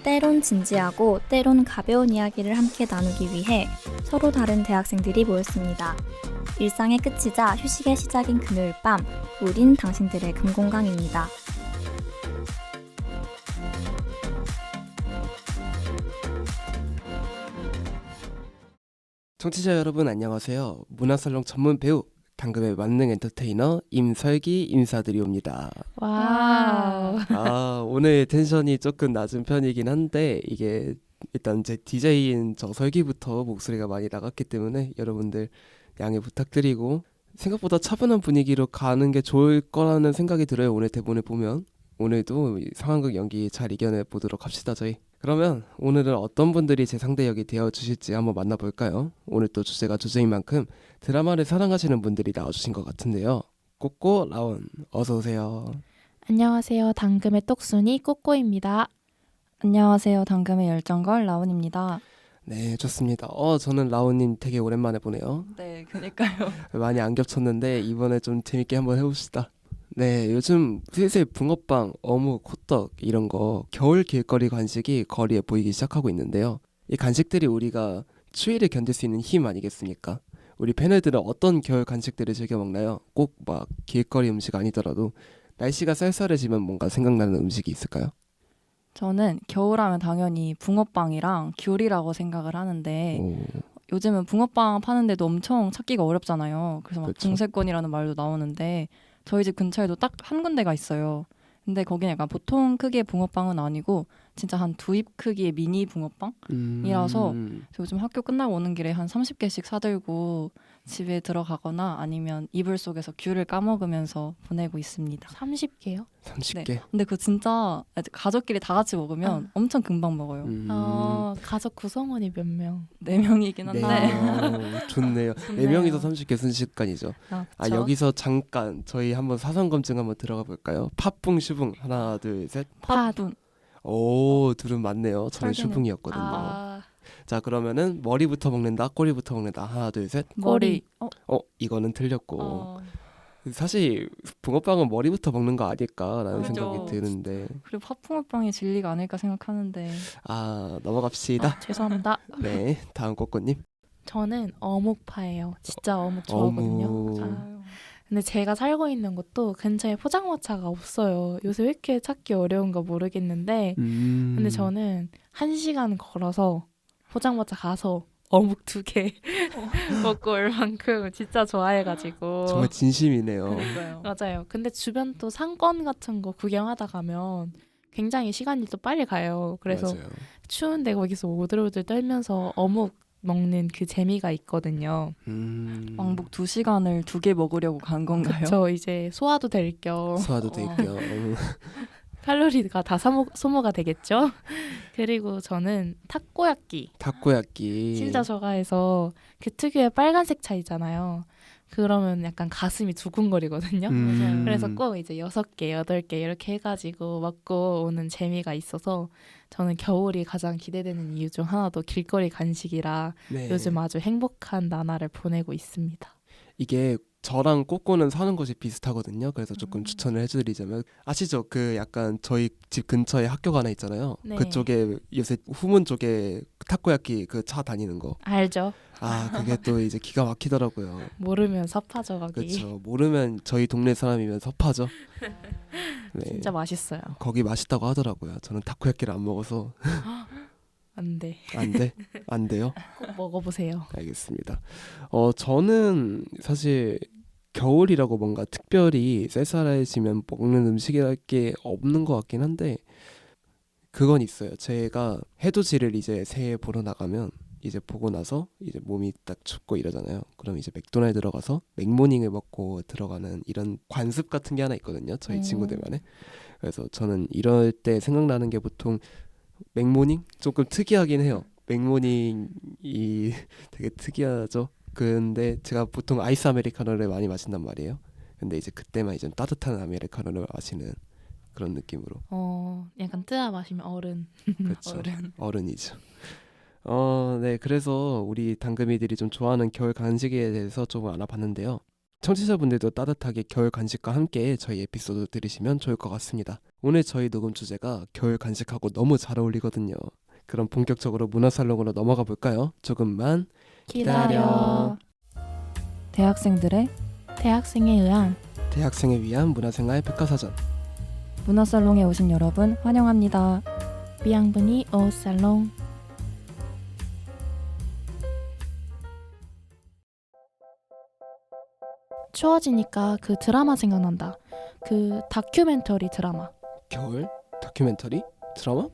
때론 진지하고 때론 가벼운 이야기를 함께 나누기 위해 서로 다른 대학생들이 모였습니다. 일상의 끝이자 휴식의 시작인 금요일 밤, 우린 당신들의 금공강입니다. 청취자 여러분 안녕하세요. 문화살롱 전문 배우 당금의 만능 엔터테이너 임설기 인사드리옵니다. 와우. 오늘 텐션이 조금 낮은 편이긴 한데 이게 일단 제 DJ인 저 설기부터 목소리가 많이 나갔기 때문에 여러분들 양해 부탁드리고 생각보다 차분한 분위기로 가는 게 좋을 거라는 생각이 들어요. 오늘 대본을 보면 오늘도 상황극 연기 잘 이겨내 보도록 합시다. 저희 그러면 오늘은 어떤 분들이 제 상대 역이 되어주실지 한번 만나볼까요? 오늘 또 주제가 주제인 만큼 드라마를 사랑하시는 분들이 나와주신 것 같은데요. 꼬꼬 라온 어서오세요. 안녕하세요. 당금의 똑순이 꼬꼬입니다. 안녕하세요. 당금의 열정걸 라온입니다. 네, 좋습니다. 저는 라온님 되게 오랜만에 보네요. 네, 그니까요. 많이 안 겹쳤는데 이번에 좀 재밌게 한번 해봅시다. 네, 요즘 슬슬 붕어빵, 어묵, 호떡 이런 거 겨울 길거리 간식이 거리에 보이기 시작하고 있는데요. 이 간식들이 우리가 추위를 견딜 수 있는 힘 아니겠습니까? 우리 패널들은 어떤 겨울 간식들을 즐겨 먹나요? 꼭 막 길거리 음식 아니더라도 날씨가 쌀쌀해지면 뭔가 생각나는 음식이 있을까요? 저는 겨울하면 당연히 붕어빵이랑 귤이라고 생각을 하는데 오, 요즘은 붕어빵 파는데도 엄청 찾기가 어렵잖아요. 그래서 막 그렇죠. 붕세권이라는 말도 나오는데 저희 집 근처에도 딱 한 군데가 있어요. 근데 거기는 약간 보통 크기의 붕어빵은 아니고 진짜 한 두 입 크기의 미니 붕어빵이라서 요즘 학교 끝나고 오는 길에 한 30개씩 사들고 집에 들어가거나 아니면 이불 속에서 귤을 까먹으면서 보내고 있습니다. 30개요? 30개. 근데 그거 진짜 가족끼리 다 같이 먹으면 엄청 금방 먹어요. 가족 구성원이 몇 명? 4명이긴 네, 한데 좋네요. 좋네요. 4명이서 30개 순식간이죠. 그쵸? 여기서 잠깐 저희 한번 사전 검증 한번 들어가 볼까요? 팥붕 슈붕 하나 둘 셋. 팥분. 오, 둘은 맞네요. 저는 설계는- 슈붕이었거든요. 자, 그러면은 머리부터 먹는다, 꼬리부터 먹는다. 하나 둘 셋. 머리. 이거는 틀렸고. 어. 사실 붕어빵은 머리부터 먹는 거 아닐까라는 그죠. 생각이 드는데. 그리고 팥붕어빵이 진리가 아닐까 생각하는데 넘어갑시다. 죄송합니다. 네, 다음 꼬꼬님. 저는 어묵파예요. 진짜 어묵 좋아하거든요. 어묵. 아유. 근데 제가 살고 있는 곳도 근처에 포장마차가 없어요. 요새 왜 이렇게 찾기 어려운가 모르겠는데 근데 저는 1시간 걸어서 포장마차 가서 어묵 2개 먹고 올 만큼 진짜 좋아해가지고 정말 진심이네요. 그러니까요. 맞아요. 근데 주변 또 상권 같은 거 구경하다 가면 굉장히 시간이 또 빨리 가요. 그래서 맞아요. 추운데 거기서 오들오들 떨면서 어묵 먹는 그 재미가 있거든요. 왕복 2시간을 2개 먹으려고 간 건가요? 저 이제 소화도 될 겸 소화도 될게요. 칼로리가 다 소모가 되겠죠. 그리고 저는 타코야끼 타코야끼. 진짜 좋아해서 그 특유의 빨간색 차 있잖아요. 그러면 약간 가슴이 두근거리거든요. 맞아요. 그래서 꼭 이제 6개, 8개 이렇게 해가지고 먹고 오는 재미가 있어서 저는 겨울이 가장 기대되는 이유 중 하나도 길거리 간식이라 네. 요즘 아주 행복한 나날을 보내고 있습니다. 이게 저랑 꼬꼬는 사는 곳이 비슷하거든요. 그래서 조금 추천을 해드리자면 아시죠? 그 약간 저희 집 근처에 학교가 하나 있잖아요. 네. 그쪽에 요새 후문 쪽에 타코야끼 그 차 다니는 거. 알죠? 그게 또 이제 기가 막히더라고요. 모르면 섭하죠 거기. 그렇죠. 모르면 저희 동네 사람이면 섭하죠. 네. 진짜 맛있어요. 거기 맛있다고 하더라고요. 저는 타코야끼를 안 먹어서 안 돼. 안 돼? 안 돼요? 꼭 먹어보세요. 알겠습니다. 저는 사실 겨울이라고 뭔가 특별히 쌀쌀해지면 먹는 음식이랄 게 없는 것 같긴 한데 그건 있어요. 제가 해돋이를 이제 새해 보러 나가면 이제 보고 나서 이제 몸이 딱 춥고 이러잖아요. 그럼 이제 맥도날드 들어가서 맥모닝을 먹고 들어가는 이런 관습 같은 게 하나 있거든요. 저희 친구들만의. 그래서 저는 이럴 때 생각나는 게 보통 맥모닝? 조금 특이하긴 해요. 맥모닝이 되게 특이하죠. 근데 제가 보통 아이스 아메리카노를 많이 마신단 말이에요. 근데 이제 그때만 이제 따뜻한 아메리카노를 마시는 그런 느낌으로. 약간 뜨아 마시면 어른. 그렇죠. 어른이죠. 네, 그래서 우리 당금이들이 좀 좋아하는 겨울 간식에 대해서 조금 알아봤는데요. 청취자분들도 따뜻하게 겨울 간식과 함께 저희 에피소드 들으시면 좋을 것 같습니다. 오늘 저희 녹음 주제가 겨울 간식하고 너무 잘 어울리거든요. 그럼 본격적으로 문화살롱으로 넘어가 볼까요? 조금만 기다려. 대학생들의 대학생에 의한 대학생을 위한 문화생활 백과사전. 문화살롱에 오신 여러분 환영합니다. 미양분이 오살롱. 추워지니까 그 드라마 생각난다. 그 다큐멘터리 드라마. 겨울? 다큐멘터리? 드라마?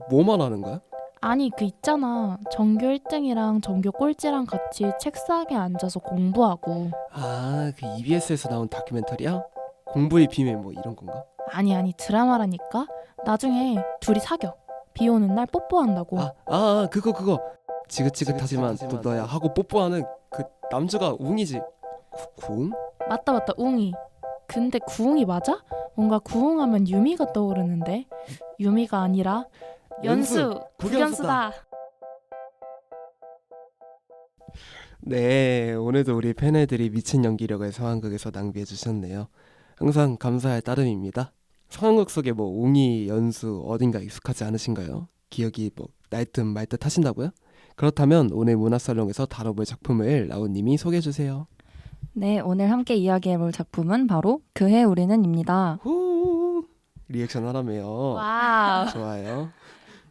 뭐 말하는 거야? 아니 그 있잖아. 전교 1등이랑 전교 꼴찌랑 같이 책상에 앉아서 공부하고. 아, 그 EBS에서 나온 다큐멘터리야? 공부의 비밀 뭐 이런 건가? 아니 드라마라니까. 나중에 둘이 사겨. 비 오는 날 뽀뽀한다고. 그거 지긋지긋하지만 또 너야 하고 뽀뽀하는 그 남주가 웅이지. 구웅? 맞다 웅이. 근데 구웅이 맞아? 뭔가 구웅하면 유미가 떠오르는데. 유미가 아니라 연수 국연수다. 네, 오늘도 우리 팬애들이 미친 연기력을 상황극에서 낭비해 주셨네요. 항상 감사할 따름입니다. 상황극 속에 뭐 웅이, 연수 어딘가 익숙하지 않으신가요? 기억이 뭐 날듯 말듯 하신다고요? 그렇다면 오늘 문화살롱에서 다뤄볼 작품을 라온님이 소개해 주세요. 네, 오늘 함께 이야기해볼 작품은 바로 그해 우리는입니다. 후 리액션 하라며요. 와우. 좋아요.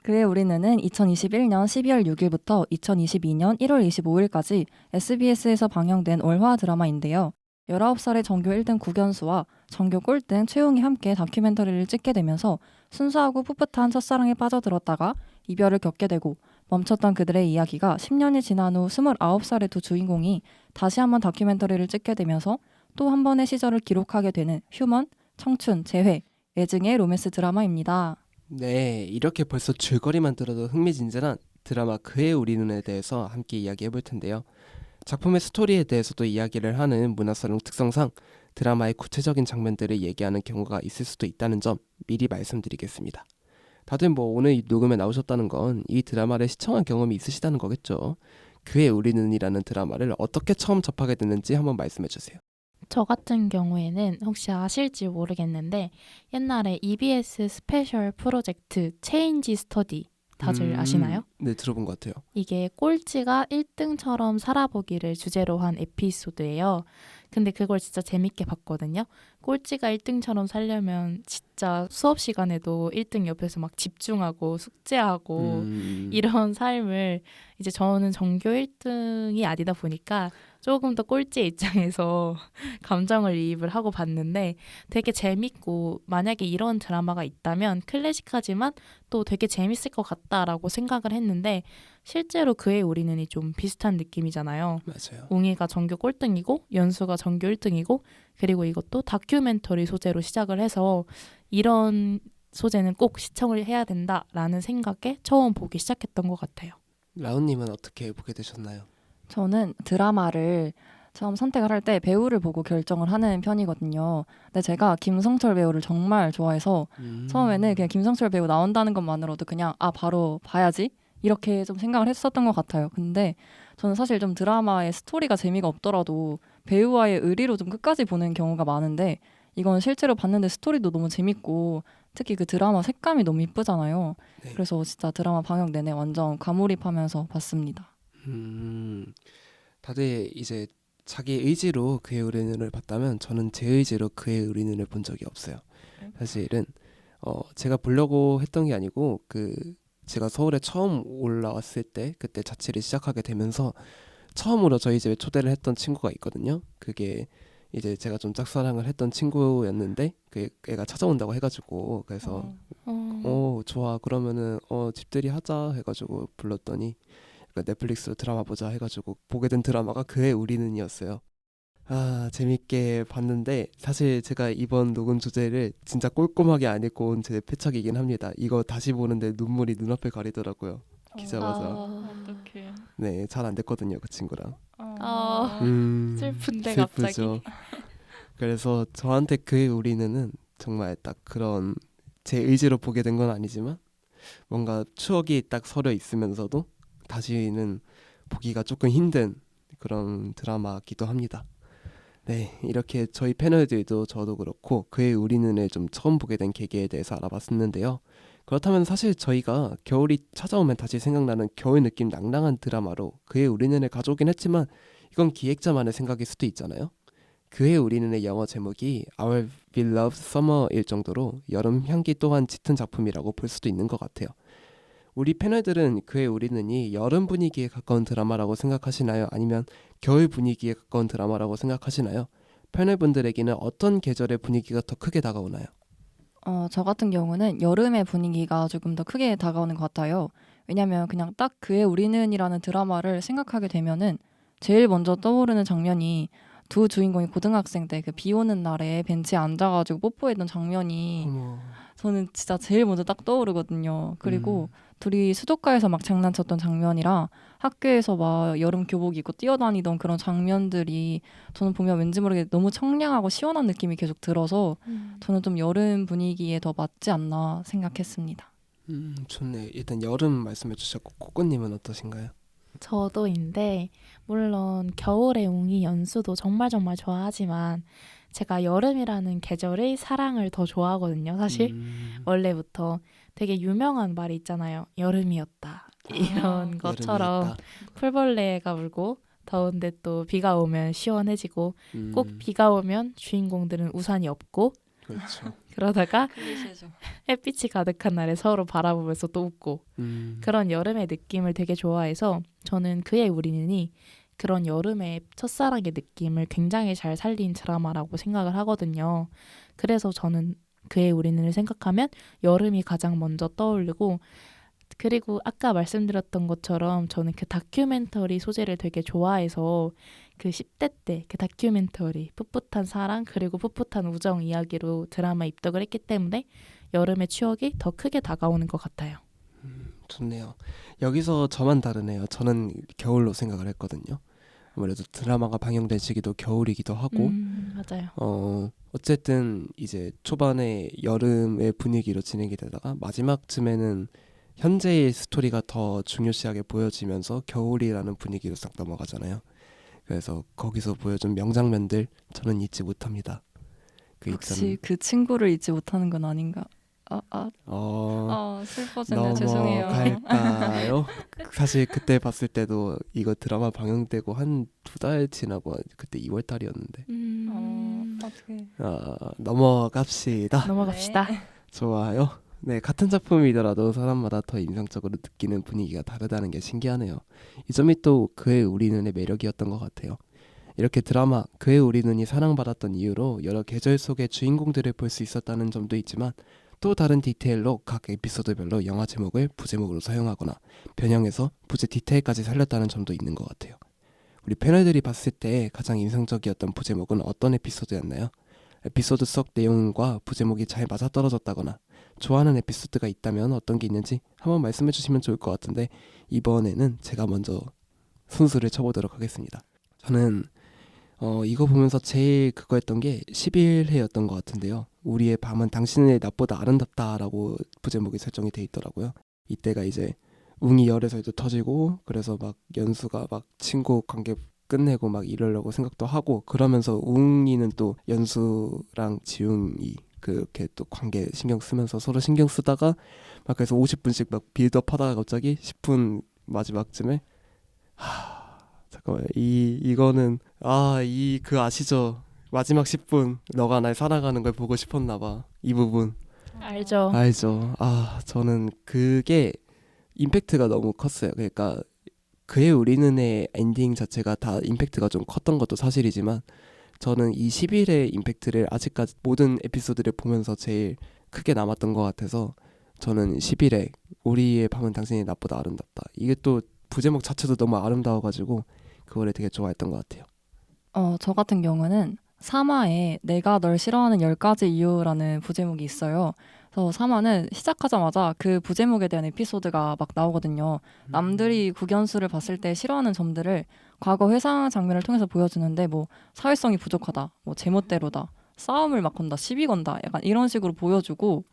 그해 우리는은 2021년 12월 6일부터 2022년 1월 25일까지 SBS에서 방영된 월화 드라마인데요. 19살의 전교 1등 국연수와 전교 꼴등 최웅이 함께 다큐멘터리를 찍게 되면서 순수하고 풋풋한 첫사랑에 빠져들었다가 이별을 겪게 되고 멈췄던 그들의 이야기가 10년이 지난 후 29살의 두 주인공이 다시 한번 다큐멘터리를 찍게 되면서 또 한 번의 시절을 기록하게 되는 휴먼, 청춘, 재회, 애증의 로맨스 드라마입니다. 네, 이렇게 벌써 줄거리만 들어도 흥미진진한 드라마 그의 우리눈에 대해서 함께 이야기해 볼 텐데요. 작품의 스토리에 대해서도 이야기를 하는 문화살롱 특성상 드라마의 구체적인 장면들을 얘기하는 경우가 있을 수도 있다는 점 미리 말씀드리겠습니다. 다들 뭐 오늘 이 녹음에 나오셨다는 건 이 드라마를 시청한 경험이 있으시다는 거겠죠. 그의 우리눈이라는 드라마를 어떻게 처음 접하게 됐는지 한번 말씀해 주세요. 저 같은 경우에는 혹시 아실지 모르겠는데 옛날에 EBS 스페셜 프로젝트 체인지 스터디 다들 아시나요? 네, 들어본 것 같아요. 이게 꼴찌가 1등처럼 살아보기를 주제로 한 에피소드예요. 근데 그걸 진짜 재밌게 봤거든요. 꼴찌가 1등처럼 살려면 진짜 수업 시간에도 1등 옆에서 막 집중하고 숙제하고 이런 삶을 이제 저는 전교 1등이 아니다 보니까 조금 더 꼴찌의 입장에서 감정을 이입을 하고 봤는데 되게 재밌고 만약에 이런 드라마가 있다면 클래식하지만 또 되게 재밌을 것 같다라고 생각을 했는데 실제로 그의 우리는이 좀 비슷한 느낌이잖아요. 맞아요. 웅이가 전교 꼴등이고 연수가 전교 1등이고 그리고 이것도 다큐멘터리 소재로 시작을 해서 이런 소재는 꼭 시청을 해야 된다라는 생각에 처음 보기 시작했던 것 같아요. 라온님은 어떻게 보게 되셨나요? 저는 드라마를 처음 선택을 할 때 배우를 보고 결정을 하는 편이거든요. 근데 제가 김성철 배우를 정말 좋아해서 처음에는 그냥 김성철 배우 나온다는 것만으로도 그냥 바로 봐야지 이렇게 좀 생각을 했었던 것 같아요. 근데 저는 사실 좀 드라마의 스토리가 재미가 없더라도 배우와의 의리로 좀 끝까지 보는 경우가 많은데 이건 실제로 봤는데 스토리도 너무 재밌고 특히 그 드라마 색감이 너무 이쁘잖아요. 네. 그래서 진짜 드라마 방영 내내 완전 과몰입하면서 봤습니다. 다들 이제 자기 의지로 그의 우리눈을 봤다면 저는 제 의지로 그의 우리눈을 본 적이 없어요. 사실은 제가 보려고 했던 게 아니고 제가 서울에 처음 올라왔을 때 그때 자취를 시작하게 되면서 처음으로 저희 집에 초대를 했던 친구가 있거든요. 그게 이제 제가 좀 짝사랑을 했던 친구였는데 그 애가 찾아온다고 해가지고 그래서 좋아 그러면은 집들이 하자 해가지고 불렀더니 넷플릭스로 드라마 보자 해가지고 보게 된 드라마가 그의 우리는이었어요. 재밌게 봤는데 사실 제가 이번 녹음 주제를 진짜 꼼꼼하게 안 읽고 온 제 패착이긴 합니다. 이거 다시 보는데 눈물이 눈앞에 가리더라고요. 기자마자. 어떡해. 네, 잘 안 됐거든요 그 친구랑. 슬픈데 슬프죠. 갑자기. 그래서 저한테 그의 우리는 정말 딱 그런 제 의지로 보게 된 건 아니지만 뭔가 추억이 딱 서려 있으면서도 다시는 보기가 조금 힘든 그런 드라마기도 합니다. 네, 이렇게 저희 패널들도 저도 그렇고 그의 우리 눈을 좀 처음 보게 된 계기에 대해서 알아봤었는데요. 그렇다면 사실 저희가 겨울이 찾아오면 다시 생각나는 겨울 느낌 낭낭한 드라마로 그의 우리 눈을 가져오긴 했지만 이건 기획자만의 생각일 수도 있잖아요. 그의 우리 눈의 영어 제목이 Our Beloved Summer일 정도로 여름 향기 또한 짙은 작품이라고 볼 수도 있는 것 같아요. 우리 패널들은 그의 우리 눈이 여름 분위기에 가까운 드라마라고 생각하시나요? 아니면 겨울 분위기에 가까운 드라마라고 생각하시나요? 패널분들에게는 어떤 계절의 분위기가 더 크게 다가오나요? 저 같은 경우는 여름의 분위기가 조금 더 크게 다가오는 것 같아요. 왜냐면 그냥 딱 그의 우리는이라는 드라마를 생각하게 되면은 제일 먼저 떠오르는 장면이 두 주인공이 고등학생 때 그 비 오는 날에 벤치에 앉아가지고 뽀뽀했던 장면이 어머, 저는 진짜 제일 먼저 딱 떠오르거든요. 그리고 둘이 수도가에서 막 장난쳤던 장면이랑 학교에서 막 여름 교복 입고 뛰어다니던 그런 장면들이 저는 보면 왠지 모르게 너무 청량하고 시원한 느낌이 계속 들어서 저는 좀 여름 분위기에 더 맞지 않나 생각했습니다. 좋네. 일단 여름 말씀해 주셨고 코코님은 어떠신가요? 저도인데 물론 겨울의 웅이 연수도 정말 정말 좋아하지만 제가 여름이라는 계절의 사랑을 더 좋아하거든요. 사실 원래부터 되게 유명한 말이 있잖아요. 여름이었다. 이런 것처럼 여름이었다. 풀벌레가 울고 더운데 또 비가 오면 시원해지고 꼭 비가 오면 주인공들은 우산이 없고 그렇죠. 그러다가 클리셰죠. 햇빛이 가득한 날에 서로 바라보면서 또 웃고 그런 여름의 느낌을 되게 좋아해서 저는 그의 우리는이 그런 여름의 첫사랑의 느낌을 굉장히 잘 살린 드라마라고 생각을 하거든요. 그래서 저는 그의 우리는을 생각하면 여름이 가장 먼저 떠오르고 그리고 아까 말씀드렸던 것처럼 저는 그 다큐멘터리 소재를 되게 좋아해서 그 10대 때 그 다큐멘터리 풋풋한 사랑 그리고 풋풋한 우정 이야기로 드라마에 입덕을 했기 때문에 여름의 추억이 더 크게 다가오는 것 같아요. 좋네요. 여기서 저만 다르네요. 저는 겨울로 생각을 했거든요. 아무래도 드라마가 방영된 시기도 겨울이기도 하고 맞아요. 어쨌든 이제 초반에 여름의 분위기로 진행이 되다가 마지막쯤에는 현재의 스토리가 더 중요시하게 보여지면서 겨울이라는 분위기로 싹 넘어가잖아요. 그래서 거기서 보여준 명장면들 저는 잊지 못합니다. 그 혹시 그 친구를 잊지 못하는 건 아닌가? 슬퍼지네. 죄송해요. 넘어갈까요? 사실 그때 봤을 때도 이거 드라마 방영되고 한 2달 지나고 그때 2월 달이었는데 어떻게? 넘어갑시다. 넘어갑시다. 좋아요. 네, 같은 작품이더라도 사람마다 더 인상적으로 느끼는 분위기가 다르다는 게 신기하네요. 이 점이 또 그의 우리 눈의 매력이었던 것 같아요. 이렇게 드라마 그의 우리 눈이 사랑받았던 이유로 여러 계절 속의 주인공들을 볼 수 있었다는 점도 있지만 또 다른 디테일로 각 에피소드별로 영화 제목을 부제목으로 사용하거나 변형해서 부제 디테일까지 살렸다는 점도 있는 것 같아요. 우리 패널들이 봤을 때 가장 인상적이었던 부제목은 어떤 에피소드였나요? 에피소드 속 내용과 부제목이 잘 맞아떨어졌다거나 좋아하는 에피소드가 있다면 어떤 게 있는지 한번 말씀해 주시면 좋을 것 같은데 이번에는 제가 먼저 순수를 쳐보도록 하겠습니다. 저는 이거 보면서 제일 그거 했던 게 11회였던 것 같은데요. 우리의 밤은 당신의 낮보다 아름답다라고 부제목이 설정이 돼 있더라고요. 이때가 이제 웅이 열애설도 터지고 그래서 막 연수가 막 친구 관계 끝내고 막 이러려고 생각도 하고 그러면서 웅이는 또 연수랑 지웅이 그렇게 또 관계 신경 쓰면서 서로 신경 쓰다가 막 그래서 50분씩 막 빌드업 하다가 갑자기 10분 마지막쯤에 잠깐만 이거는 그 아시죠? 마지막 10분 너가 날 사랑하는 걸 보고 싶었나 봐. 이 부분 알죠. 알죠. 저는 그게 임팩트가 너무 컸어요. 그러니까 그의 우리는의 엔딩 자체가 다 임팩트가 좀 컸던 것도 사실이지만 저는 이 11의 임팩트를 아직까지 모든 에피소드를 보면서 제일 크게 남았던 것 같아서 저는 11회 우리의 밤은 당신이 낮보다 아름답다. 이게 또 부제목 자체도 너무 아름다워가지고 그거를 되게 좋아했던 것 같아요. 저 같은 경우는 3화에 내가 널 싫어하는 10가지 이유라는 부제목이 있어요. 그래서 3화는 시작하자마자 그 부제목에 대한 에피소드가 막 나오거든요. 남들이 국연수를 봤을 때 싫어하는 점들을 과거 회상 장면을 통해서 보여주는데 뭐 사회성이 부족하다, 뭐 제멋대로다, 싸움을 막 건다, 시비 건다 약간 이런 식으로 보여주고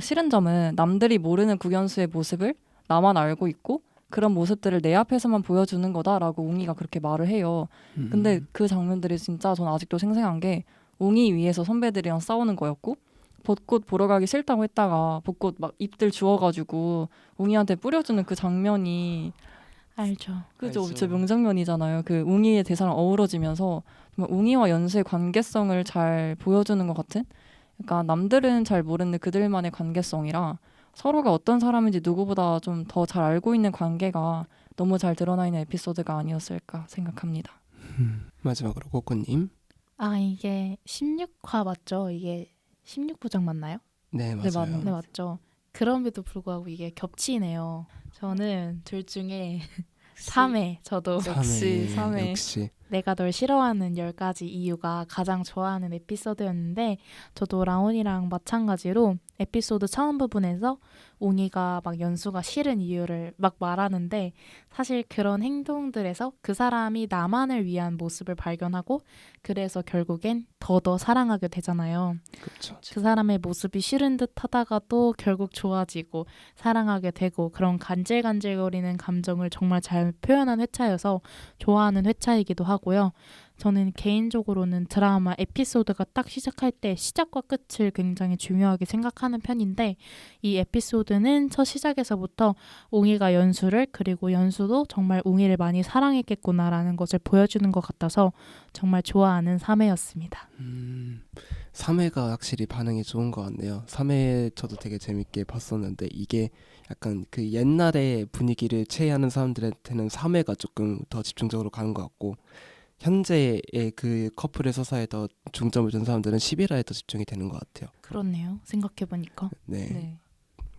싫은 점은 남들이 모르는 국연수의 모습을 나만 알고 있고 그런 모습들을 내 앞에서만 보여주는 거다라고 웅이가 그렇게 말을 해요. 근데 그 장면들이 진짜 전 아직도 생생한 게 웅이 위에서 선배들이랑 싸우는 거였고 벚꽃 보러 가기 싫다고 했다가 벚꽃 막 잎들 주워가지고 웅이한테 뿌려주는 그 장면이 알죠. 그죠? 알죠. 진짜 명장면이잖아요. 그 웅이의 대사랑 어우러지면서 정말 웅이와 연수의 관계성을 잘 보여주는 것 같은 약간 남들은 잘 모르는 그들만의 관계성이라 서로가 어떤 사람인지 누구보다 좀 더 잘 알고 있는 관계가 너무 잘 드러나 있는 에피소드가 아니었을까 생각합니다. 마지막으로 꼬꼬님. 아, 이게 16화 맞죠? 이게 16부작 맞나요? 네, 네, 맞아요. 맞네요. 네, 맞죠. 그럼에도 불구하고 이게 겹치네요. 저는 둘 중에 3회 저도 역시 삼회. 역시. 내가 널 싫어하는 10가지 이유가 가장 좋아하는 에피소드였는데 저도 라온이랑 마찬가지로 에피소드 처음 부분에서 옹이가 막 연수가 싫은 이유를 막 말하는데 사실 그런 행동들에서 그 사람이 나만을 위한 모습을 발견하고 그래서 결국엔 더더 사랑하게 되잖아요. 그렇죠. 그 사람의 모습이 싫은 듯 하다가도 결국 좋아지고 사랑하게 되고 그런 간질간질거리는 감정을 정말 잘 표현한 회차여서 좋아하는 회차이기도 하고요. 저는 개인적으로는 드라마 에피소드가 딱 시작할 때 시작과 끝을 굉장히 중요하게 생각하는 편인데 이 에피소드는 첫 시작에서부터 웅이가 연수를 그리고 연수도 정말 웅이를 많이 사랑했겠구나라는 것을 보여주는 것 같아서 정말 좋아하는 3회였습니다. 3회가 확실히 반응이 좋은 것 같네요. 3회 저도 되게 재밌게 봤었는데 이게 약간 그 옛날의 분위기를 체해하는 사람들한테는 3회가 조금 더 집중적으로 가는 것 같고 현재의 그 커플의 서사에 더 중점을 둔 사람들은 11화에 더 집중이 되는 것 같아요. 그렇네요. 생각해보니까. 네. 네.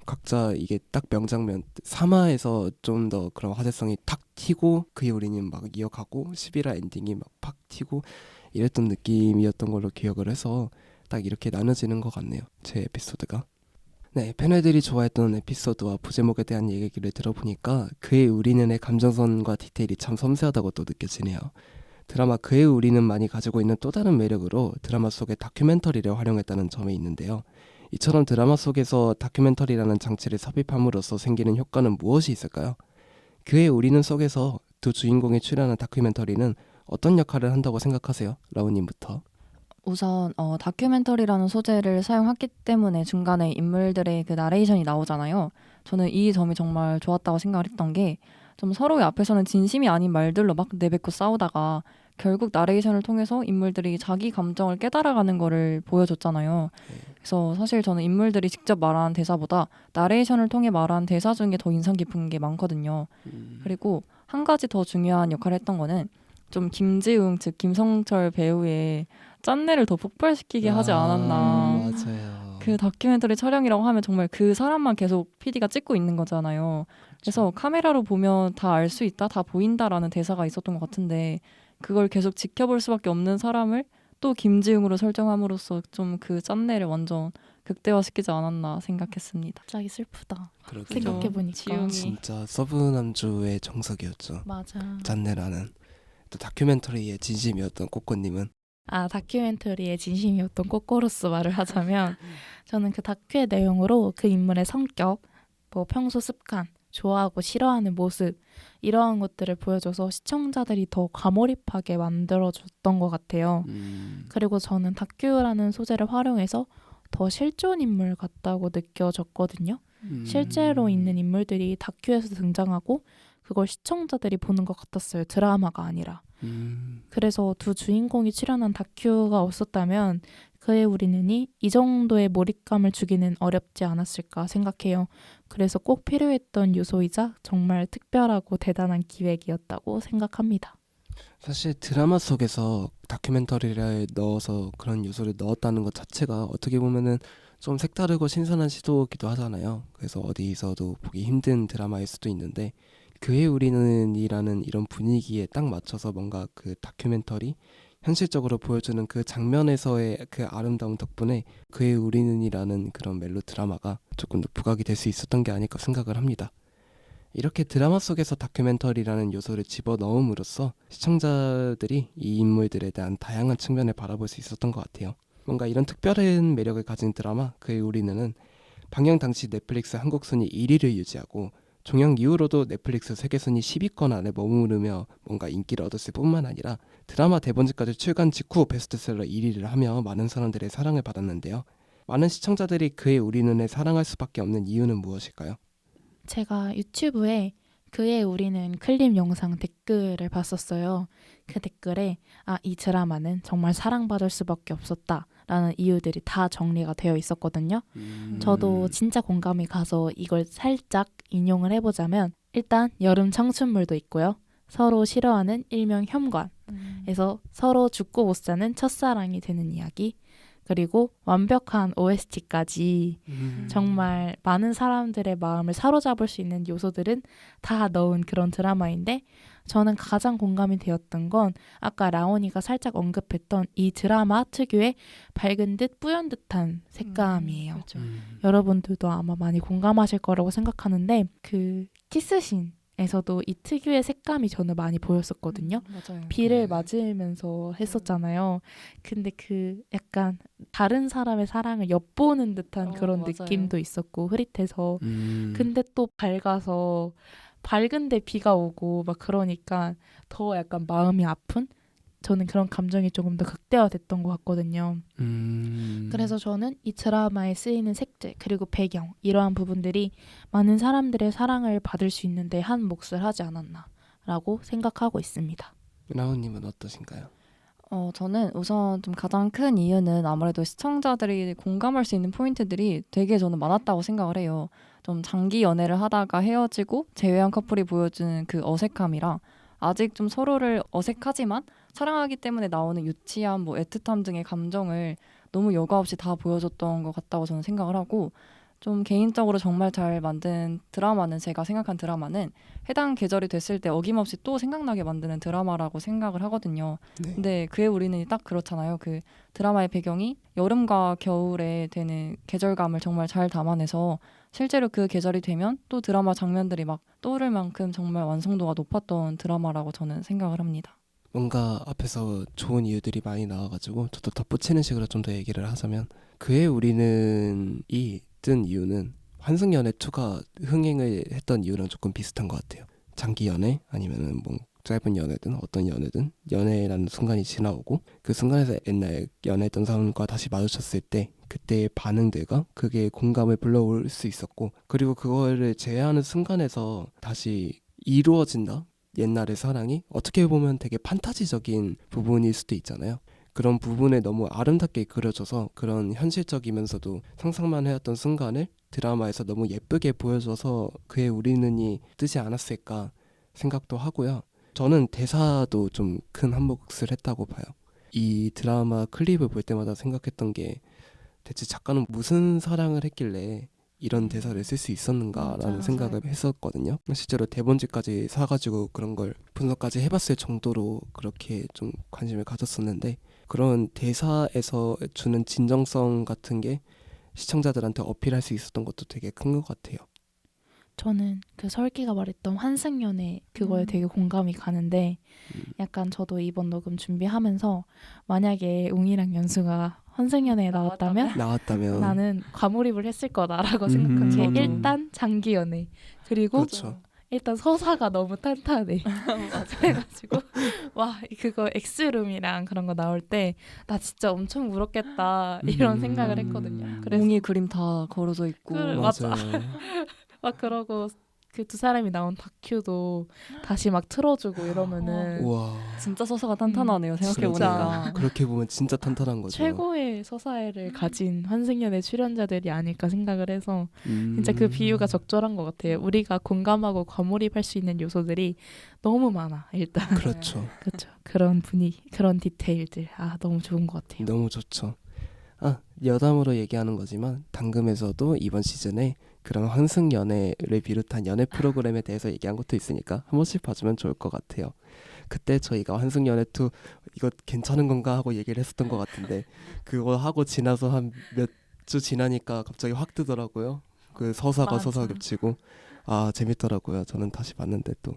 각자 이게 딱 명장면 3화에서 좀 더 그런 화제성이 탁 튀고 그의 우리는 막 이어가고 11화 엔딩이 막 팍 튀고 이랬던 느낌이었던 걸로 기억을 해서 딱 이렇게 나눠지는 것 같네요. 제 에피소드가. 네, 팬애들이 좋아했던 에피소드와 부제목에 대한 얘기를 들어보니까 그의 우리는의 감정선과 디테일이 참 섬세하다고 또 느껴지네요. 드라마 그의 우리는 많이 가지고 있는 또 다른 매력으로 드라마 속의 다큐멘터리를 활용했다는 점이 있는데요. 이처럼 드라마 속에서 다큐멘터리라는 장치를 삽입함으로써 생기는 효과는 무엇이 있을까요? 그의 우리는 속에서 두 주인공이 출연한 다큐멘터리는 어떤 역할을 한다고 생각하세요? 라우님부터. 우선 다큐멘터리라는 소재를 사용했기 때문에 중간에 인물들의 그 나레이션이 나오잖아요. 저는 이 점이 정말 좋았다고 생각을 했던 게 좀 서로의 앞에서는 진심이 아닌 말들로 막 내뱉고 싸우다가 결국 나레이션을 통해서 인물들이 자기 감정을 깨달아가는 거를 보여줬잖아요. 그래서 사실 저는 인물들이 직접 말한 대사보다 나레이션을 통해 말한 대사 중에 더 인상 깊은 게 많거든요. 그리고 한 가지 더 중요한 역할을 했던 거는 좀 김지웅 즉 김성철 배우의 짠내를 더 폭발시키게 하지 않았나. 맞아요. 그 다큐멘터리 촬영이라고 하면 정말 그 사람만 계속 PD가 찍고 있는 거잖아요. 그래서 카메라로 보면 다 알 수 있다, 다 보인다라는 대사가 있었던 것 같은데 그걸 계속 지켜볼 수밖에 없는 사람을 또 김지웅으로 설정함으로써 좀 그 짠내를 완전 극대화시키지 않았나 생각했습니다. 갑자기 슬프다. 그러게요. 생각해보니까. 지웅이. 진짜 서브 남주의 정석이었죠. 맞아. 짠내라는 또 다큐멘터리의 진심이었던 꼬꼬님은 다큐멘터리의 진심이었던 꼬꼬로스 말을 하자면 저는 그 다큐의 내용으로 그 인물의 성격, 뭐 평소 습관, 좋아하고 싫어하는 모습 이러한 것들을 보여줘서 시청자들이 더 과몰입하게 만들어줬던 것 같아요. 그리고 저는 다큐라는 소재를 활용해서 더 실존 인물 같다고 느껴졌거든요. 실제로 있는 인물들이 다큐에서 등장하고 그걸 시청자들이 보는 것 같았어요. 드라마가 아니라. 그래서 두 주인공이 출연한 다큐가 없었다면 그의 우리는이 이 정도의 몰입감을 주기는 어렵지 않았을까 생각해요. 그래서 꼭 필요했던 요소이자 정말 특별하고 대단한 기획이었다고 생각합니다. 사실 드라마 속에서 다큐멘터리를 넣어서 그런 요소를 넣었다는 것 자체가 어떻게 보면은 좀 색다르고 신선한 시도이기도 하잖아요. 그래서 어디서도 보기 힘든 드라마일 수도 있는데 그의 우리는이라는 이런 분위기에 딱 맞춰서 뭔가 그 다큐멘터리 현실적으로 보여주는 그 장면에서의 그 아름다움 덕분에 그의 우리는이라는 그런 멜로 드라마가 조금 더 부각이 될 수 있었던 게 아닐까 생각을 합니다. 이렇게 드라마 속에서 다큐멘터리라는 요소를 집어넣음으로써 시청자들이 이 인물들에 대한 다양한 측면을 바라볼 수 있었던 것 같아요. 뭔가 이런 특별한 매력을 가진 드라마 그의 우리는은 방영 당시 넷플릭스 한국 순위 1위를 유지하고 종영 이후로도 넷플릭스 세계순위 10위권 안에 머무르며 뭔가 인기를 얻었을 뿐만 아니라 드라마 대본집까지 출간 직후 베스트셀러 1위를 하며 많은 사람들의 사랑을 받았는데요. 많은 시청자들이 그의 우리 눈에 사랑할 수밖에 없는 이유는 무엇일까요? 제가 유튜브에 그의 우리는 클립 영상 댓글을 봤었어요. 그 댓글에 이 드라마는 정말 사랑받을 수밖에 없었다라는 이유들이 다 정리가 되어 있었거든요. 저도 진짜 공감이 가서 이걸 살짝 인용을 해보자면 일단 여름 청춘물도 있고요. 서로 싫어하는 일명 현관에서 서로 죽고 못 사는 첫사랑이 되는 이야기, 그리고 완벽한 OST까지 정말 많은 사람들의 마음을 사로잡을 수 있는 요소들은 다 넣은 그런 드라마인데, 저는 가장 공감이 되었던 건 아까 라온이가 살짝 언급했던 이 드라마 특유의 밝은 듯 뿌연 듯한 색감이에요. 그렇죠. 여러분들도 아마 많이 공감하실 거라고 생각하는데, 그 키스신에서도 이 특유의 색감이 저는 많이 보였었거든요. 맞아요. 비를 맞으면서 했었잖아요. 근데 그 약간 다른 사람의 사랑을 엿보는 듯한 그런 맞아요. 느낌도 있었고, 흐릿해서. 근데 또 밝아서 밝은데 비가 오고 막 그러니까 더 약간 마음이 아픈, 저는 그런 감정이 조금 더 극대화됐던 것 같거든요. 그래서 저는 이 드라마에 쓰이는 색채 그리고 배경, 이러한 부분들이 많은 사람들의 사랑을 받을 수 있는데 한 몫을 하지 않았나라고 생각하고 있습니다. 라온님은 어떠신가요? 저는 우선 좀 가장 큰 이유는 아무래도 시청자들이 공감할 수 있는 포인트들이 되게 저는 많았다고 생각을 해요. 좀 장기 연애를 하다가 헤어지고 재회한 커플이 보여주는 그 어색함이랑 아직 좀 서로를 어색하지만 사랑하기 때문에 나오는 유치함, 뭐 애틋함 등의 감정을 너무 여과 없이 다 보여줬던 것 같다고 저는 생각을 하고, 좀 개인적으로 정말 잘 만든 드라마는, 제가 생각한 드라마는 해당 계절이 됐을 때 어김없이 또 생각나게 만드는 드라마라고 생각을 하거든요. 네. 근데 그의 우리는 딱 그렇잖아요. 그 드라마의 배경이 여름과 겨울에 되는 계절감을 정말 잘 담아내서 실제로 그 계절이 되면 또 드라마 장면들이 막 떠오를 만큼 정말 완성도가 높았던 드라마라고 저는 생각을 합니다. 뭔가 앞에서 좋은 이유들이 많이 나와가지고 저도 덧붙이는 식으로 좀 더 얘기를 하자면, 그의 우리는 이 뜬 이유는 환승연애 2가 흥행을 했던 이유랑 조금 비슷한 것 같아요. 장기 연애 아니면은 뭐 짧은 연애든 어떤 연애든 연애라는 순간이 지나오고 그 순간에서 옛날 연애했던 사람과 다시 마주쳤을 때 그때의 반응들과 그게 공감을 불러올 수 있었고, 그리고 그거를 제외하는 순간에서 다시 이루어진다? 옛날의 사랑이 어떻게 보면 되게 판타지적인 부분일 수도 있잖아요. 그런 부분에 너무 아름답게 그려져서 그런 현실적이면서도 상상만 해왔던 순간을 드라마에서 너무 예쁘게 보여줘서 그의 우리는이 뜨지 않았을까 생각도 하고요. 저는 대사도 좀 큰 한몫을 했다고 봐요. 이 드라마 클립을 볼 때마다 생각했던 게, 대체 작가는 무슨 사랑을 했길래 이런 대사를 쓸 수 있었는가라는 맞아. 생각을 했었거든요. 실제로 대본집까지 사가지고 그런 걸 분석까지 해봤을 정도로 그렇게 좀 관심을 가졌었는데, 그런 대사에서 주는 진정성 같은 게 시청자들한테 어필할 수 있었던 것도 되게 큰 것 같아요. 저는 그 설기가 말했던 환승연애 그거에 되게 공감이 가는데, 약간 저도 이번 녹음 준비하면서 만약에 웅이랑 연수가 환승연애에 나왔다면 나는 과몰입을 했을 거다라고 생각한 게, 저도. 일단 장기 연애, 그리고 그렇죠. 일단 서사가 너무 탄탄해. 그래가지고 와, 그거 엑스룸이랑 그런 거 나올 때 나 진짜 엄청 울었겠다 이런 생각을 했거든요. 그래서 몽이 그림 다 걸어져 있고. 맞아. 막 그러고 그 두 사람이 나온 다큐도 다시 막 틀어주고 이러면은 우와, 진짜 서사가 탄탄하네요. 생각해보니까. 진짜 그렇게 보면 진짜 탄탄한 거죠. 최고의 서사를 가진 환승연애 출연자들이 아닐까 생각을 해서 진짜 그 비유가 적절한 것 같아요. 우리가 공감하고 과몰입할 수 있는 요소들이 너무 많아. 일단 그렇죠. 그렇죠. 그런 분위기, 그런 디테일들, 너무 좋은 것 같아요. 너무 좋죠. 여담으로 얘기하는 거지만 당금에서도 이번 시즌에 그런 환승 연애를 비롯한 연애 프로그램에 대해서 얘기한 것도 있으니까 한 번씩 봐주면 좋을 것 같아요. 그때 저희가 환승 연애 2 이거 괜찮은 건가 하고 얘기를 했었던 것 같은데, 그거 하고 지나서 한 몇 주 지나니까 갑자기 확 뜨더라고요. 그 서사가 맞아. 서사 겹치고 재밌더라고요. 저는 다시 봤는데 또.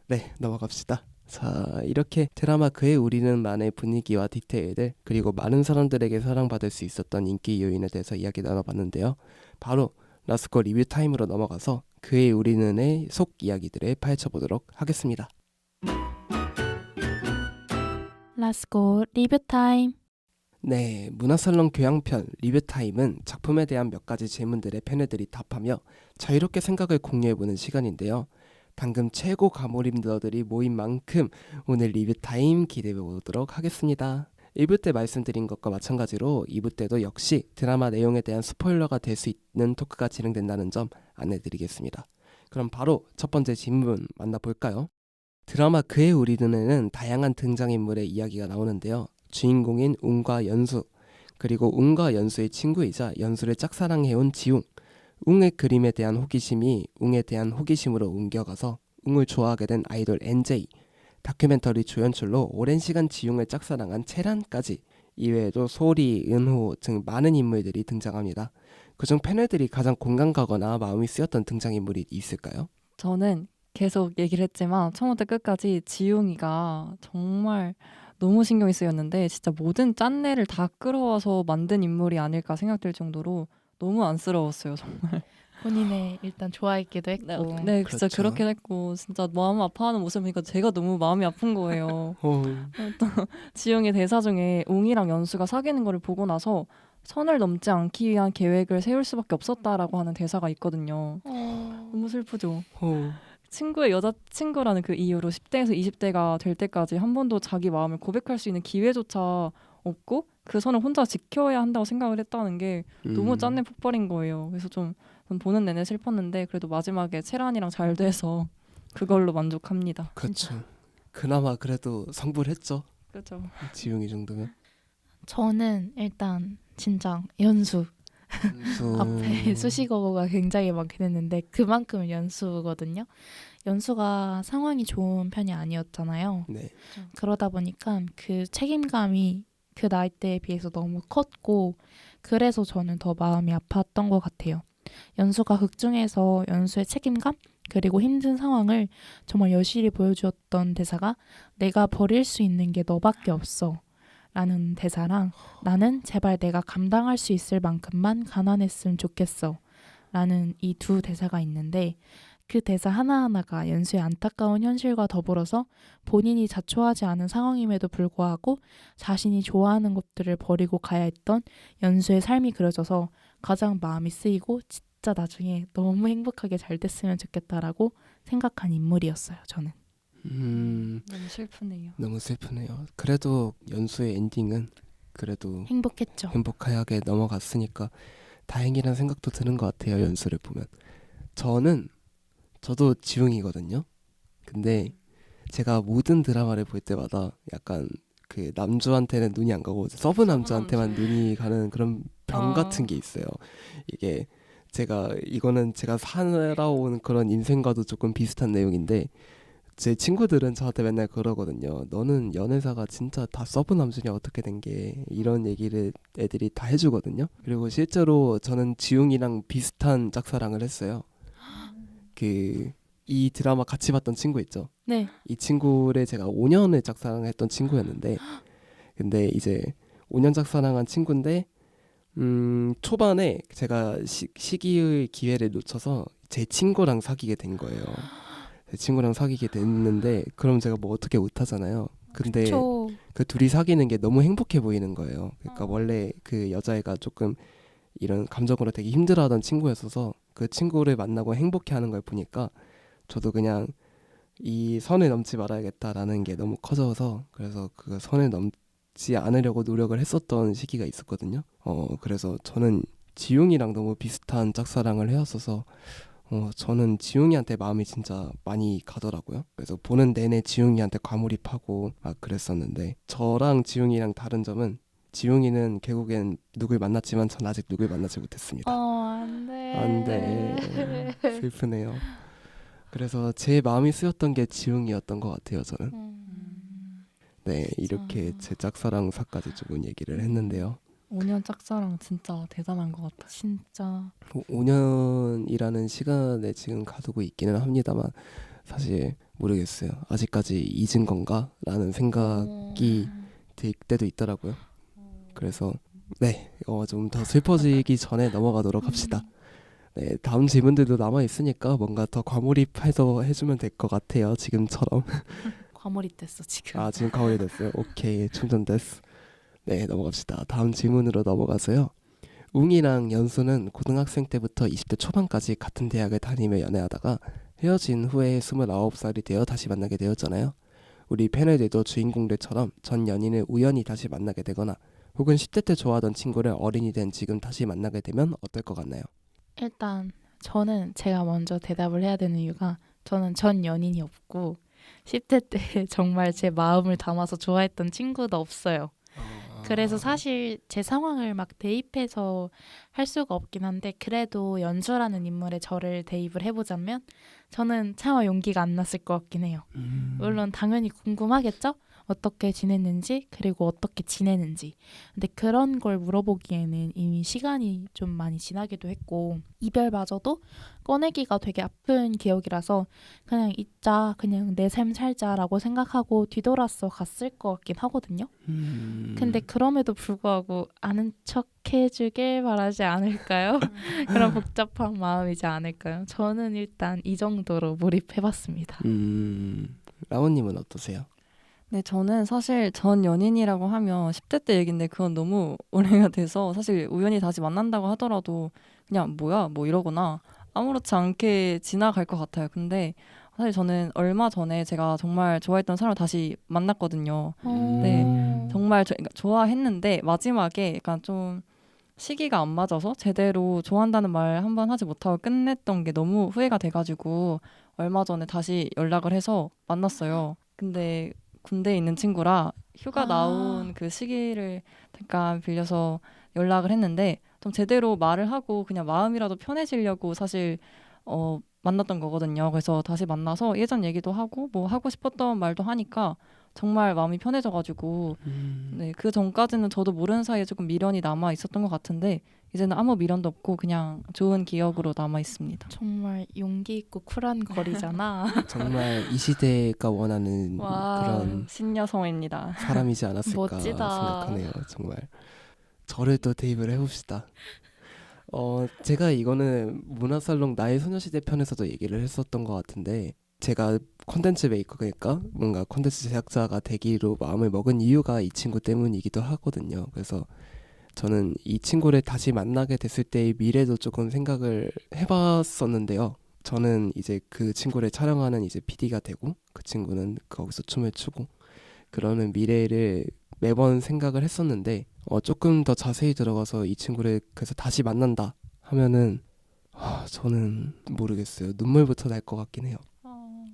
네, 넘어갑시다. 자, 이렇게 드라마 그의 우리는만의 분위기와 디테일들, 그리고 많은 사람들에게 사랑받을 수 있었던 인기 요인에 대해서 이야기 나눠봤는데요. 바로 라스코 리뷰 타임으로 넘어가서 그의 우리는의 속 이야기들을 파헤쳐보도록 하겠습니다. 라스코 리뷰 타임. 네, 문화살롱 교양편 리뷰 타임은 작품에 대한 몇 가지 질문들에 패널들이 답하며 자유롭게 생각을 공유해보는 시간인데요. 방금 최고 가모림러들이 모인 만큼 오늘 리뷰 타임 기대해보도록 하겠습니다. 1부 때 말씀드린 것과 마찬가지로 2부 때도 역시 드라마 내용에 대한 스포일러가 될 수 있는 토크가 진행된다는 점 안내드리겠습니다. 그럼 바로 첫 번째 질문 만나볼까요? 드라마 그의 우리는에는 다양한 등장인물의 이야기가 나오는데요. 주인공인 웅과 연수, 그리고 웅과 연수의 친구이자 연수를 짝사랑해온 지웅, 웅의 그림에 대한 호기심이 웅에 대한 호기심으로 옮겨가서 웅을 좋아하게 된 아이돌 NJ, 다큐멘터리 조연출로 오랜 시간 지웅을 짝사랑한 채란까지, 이외에도 소리, 은호 등 많은 인물들이 등장합니다. 그중 패널들이 가장 공감 가거나 마음이 쓰였던 등장인물이 있을까요? 저는 계속 얘기를 했지만 처음부터 끝까지 지웅이가 정말 너무 신경이 쓰였는데 진짜 모든 짠내를 다 끌어와서 만든 인물이 아닐까 생각될 정도로 너무 안쓰러웠어요. 정말. 본인의 일단 좋아했기도 했고. 네, 진짜 그렇죠. 그렇게 했고 진짜 마음 아파하는 모습 보니까 제가 너무 마음이 아픈 거예요. 또 지웅의 대사 중에 웅이랑 연수가 사귀는 거를 보고 나서 선을 넘지 않기 위한 계획을 세울 수밖에 없었다라고 하는 대사가 있거든요. 너무 슬프죠. 친구의 여자친구라는 그 이유로 10대에서 20대가 될 때까지 한 번도 자기 마음을 고백할 수 있는 기회조차 없고 그 선을 혼자 지켜야 한다고 생각을 했다는 게 너무 짠내 폭발인 거예요. 그래서 좀 보는 내내 슬펐는데 그래도 마지막에 채란이랑 잘 돼서 그걸로 만족합니다. 그렇죠. 그나마 그래도 성불 했죠. 그렇죠. 지웅이 정도면. 저는 일단 진짜 연수 앞에 수식어가 굉장히 많긴 했는데 그만큼 연수거든요. 연수가 상황이 좋은 편이 아니었잖아요. 네. 그러다 보니까 그 책임감이 그 나이대에 비해서 너무 컸고 그래서 저는 더 마음이 아팠던 것 같아요. 연수가 극 중에서 연수의 책임감 그리고 힘든 상황을 정말 여실히 보여주었던 대사가 내가 버릴 수 있는 게 너밖에 없어 라는 대사랑 나는 제발 내가 감당할 수 있을 만큼만 가난했으면 좋겠어 라는 이 두 대사가 있는데 그 대사 하나하나가 연수의 안타까운 현실과 더불어서 본인이 자초하지 않은 상황임에도 불구하고 자신이 좋아하는 것들을 버리고 가야 했던 연수의 삶이 그려져서 가장 마음이 쓰이고 진짜 나중에 너무 행복하게 잘 됐으면 좋겠다라고 생각한 인물이었어요. 저는. 너무 슬프네요. 너무 슬프네요. 그래도 연수의 엔딩은 그래도 행복했죠. 행복하게 넘어갔으니까 다행이라는 생각도 드는 것 같아요. 연수를 보면. 저도 지웅이거든요. 근데 제가 모든 드라마를 볼 때마다 약간 그 남주한테는 눈이 안 가고 서브 남주한테만 눈이 가는 그런 병 같은 게 있어요. 이거는 제가 살아온 그런 인생과도 조금 비슷한 내용인데 제 친구들은 저한테 맨날 그러거든요. 너는 연애사가 진짜 다 서브 남주냐 어떻게 된 게 이런 얘기를 애들이 다 해주거든요. 그리고 실제로 저는 지웅이랑 비슷한 짝사랑을 했어요. 이 드라마 같이 봤던 친구 있죠. 네. 이 친구를 제가 5년을 짝사랑했던 친구였는데 근데 이제 5년 짝사랑한 친구인데 초반에 제가 시기의 기회를 놓쳐서 제 친구랑 사귀게 된 거예요. 제 친구랑 사귀게 됐는데 그럼 제가 뭐 어떻게 못하잖아요. 근데 그쵸. 그 둘이 사귀는 게 너무 행복해 보이는 거예요. 그러니까 원래 그 여자애가 조금 이런 감정으로 되게 힘들어하던 친구였어서 그 친구를 만나고 행복해하는 걸 보니까 저도 그냥 이 선을 넘지 말아야겠다라는 게 너무 커져서 그래서 그 선을 넘지 않으려고 노력을 했었던 시기가 있었거든요. 그래서 저는 지웅이랑 너무 비슷한 짝사랑을 해왔어서 저는 지웅이한테 마음이 진짜 많이 가더라고요. 그래서 보는 내내 지웅이한테 과몰입하고 막 그랬었는데 저랑 지웅이랑 다른 점은 지웅이는 결국엔 누굴 만났지만 전 아직 누굴 만나지 못했습니다. 안돼. 안돼. 슬프네요. 그래서 제 마음이 쓰였던 게 지웅이었던 것 같아요. 저는. 네, 이렇게 제 짝사랑사까지 조금 얘기를 했는데요. 5년 짝사랑 진짜 대단한 것 같아요. 진짜. 5년이라는 시간에 지금 가두고 있기는 합니다만 사실 모르겠어요. 아직까지 잊은 건가? 라는 생각이 들 때도 있더라고요. 그래서 네, 좀 더 슬퍼지기 전에 넘어가도록 합시다. 네, 다음 질문들도 남아 있으니까 뭔가 더 과몰입해서 해주면 될 것 같아요. 지금처럼. 과몰입됐어 지금. 아, 지금 과몰입 됐어요. 오케이, 충전됐어. 네, 넘어갑시다. 다음 질문으로 넘어가서요. 웅이랑 연수는 고등학생 때부터 20대 초반까지 같은 대학을 다니며 연애하다가 헤어진 후에 29살이 되어 다시 만나게 되었잖아요. 우리 패널들도 주인공들처럼 전 연인을 우연히 다시 만나게 되거나 혹은 10대 때 좋아하던 친구를 어린이 된 지금 다시 만나게 되면 어떨 것 같나요? 일단 저는 제가 먼저 대답을 해야 되는 이유가 저는 전 연인이 없고 10대 때 정말 제 마음을 담아서 좋아했던 친구도 없어요. 그래서 사실 제 상황을 막 대입해서 할 수가 없긴 한데 그래도 연수라는 인물에 저를 대입을 해보자면 저는 차마 용기가 안 났을 것 같긴 해요. 물론 당연히 궁금하겠죠? 어떻게 지냈는지 그리고 어떻게 지내는지. 근데 그런 걸 물어보기에는 이미 시간이 좀 많이 지나기도 했고 이별마저도 꺼내기가 되게 아픈 기억이라서 그냥 잊자, 그냥 내 삶 살자라고 생각하고 뒤돌아서 갔을 것 같긴 하거든요. 근데 그럼에도 불구하고 아는 척 해주길 바라지 않을까요? 그런 복잡한 마음이지 않을까요? 저는 일단 이 정도로 몰입해봤습니다. 라온님은 어떠세요? 네, 저는 사실 전 연인이라고 하면 10대 때 얘긴데 그건 너무 오래가 돼서 사실 우연히 다시 만난다고 하더라도 그냥 뭐야 뭐 이러거나 아무렇지 않게 지나갈 것 같아요. 근데 사실 저는 얼마 전에 제가 정말 좋아했던 사람을 다시 만났거든요. 네, 정말 그러니까 좋아했는데 마지막에 약간 좀 시기가 안 맞아서 제대로 좋아한다는 말 한 번 하지 못하고 끝냈던 게 너무 후회가 돼가지고 얼마 전에 다시 연락을 해서 만났어요. 근데 군대에 있는 친구라 휴가 나온 그 시기를 잠깐 빌려서 연락을 했는데 좀 제대로 말을 하고 그냥 마음이라도 편해지려고 사실 만났던 거거든요. 그래서 다시 만나서 예전 얘기도 하고 뭐 하고 싶었던 말도 하니까 정말 마음이 편해져가지고 네, 그 전까지는 저도 모르는 사이에 조금 미련이 남아 있었던 것 같은데 이제는 아무 미련도 없고 그냥 좋은 기억으로 남아 있습니다. 정말 용기 있고 쿨한 거리잖아. 정말 이 시대가 원하는 와, 그런 신여성입니다. 사람이지 않았을까 멋지다. 생각하네요. 정말. 저를 또 대입을 해봅시다. 제가 이거는 문화살롱 나의 소녀시대 편에서도 얘기를 했었던 것 같은데 제가 콘텐츠 메이커 그러니까 뭔가 콘텐츠 제작자가 되기로 마음을 먹은 이유가 이 친구 때문이기도 하거든요. 그래서 저는 이 친구를 다시 만나게 됐을 때의 미래도 조금 생각을 해봤었는데요. 저는 이제 그 친구를 촬영하는 이제 PD가 되고 그 친구는 거기서 춤을 추고 그러는 미래를 매번 생각을 했었는데 조금 더 자세히 들어가서 이 친구를 그래서 다시 만난다 하면은 저는 모르겠어요. 눈물부터 날 것 같긴 해요.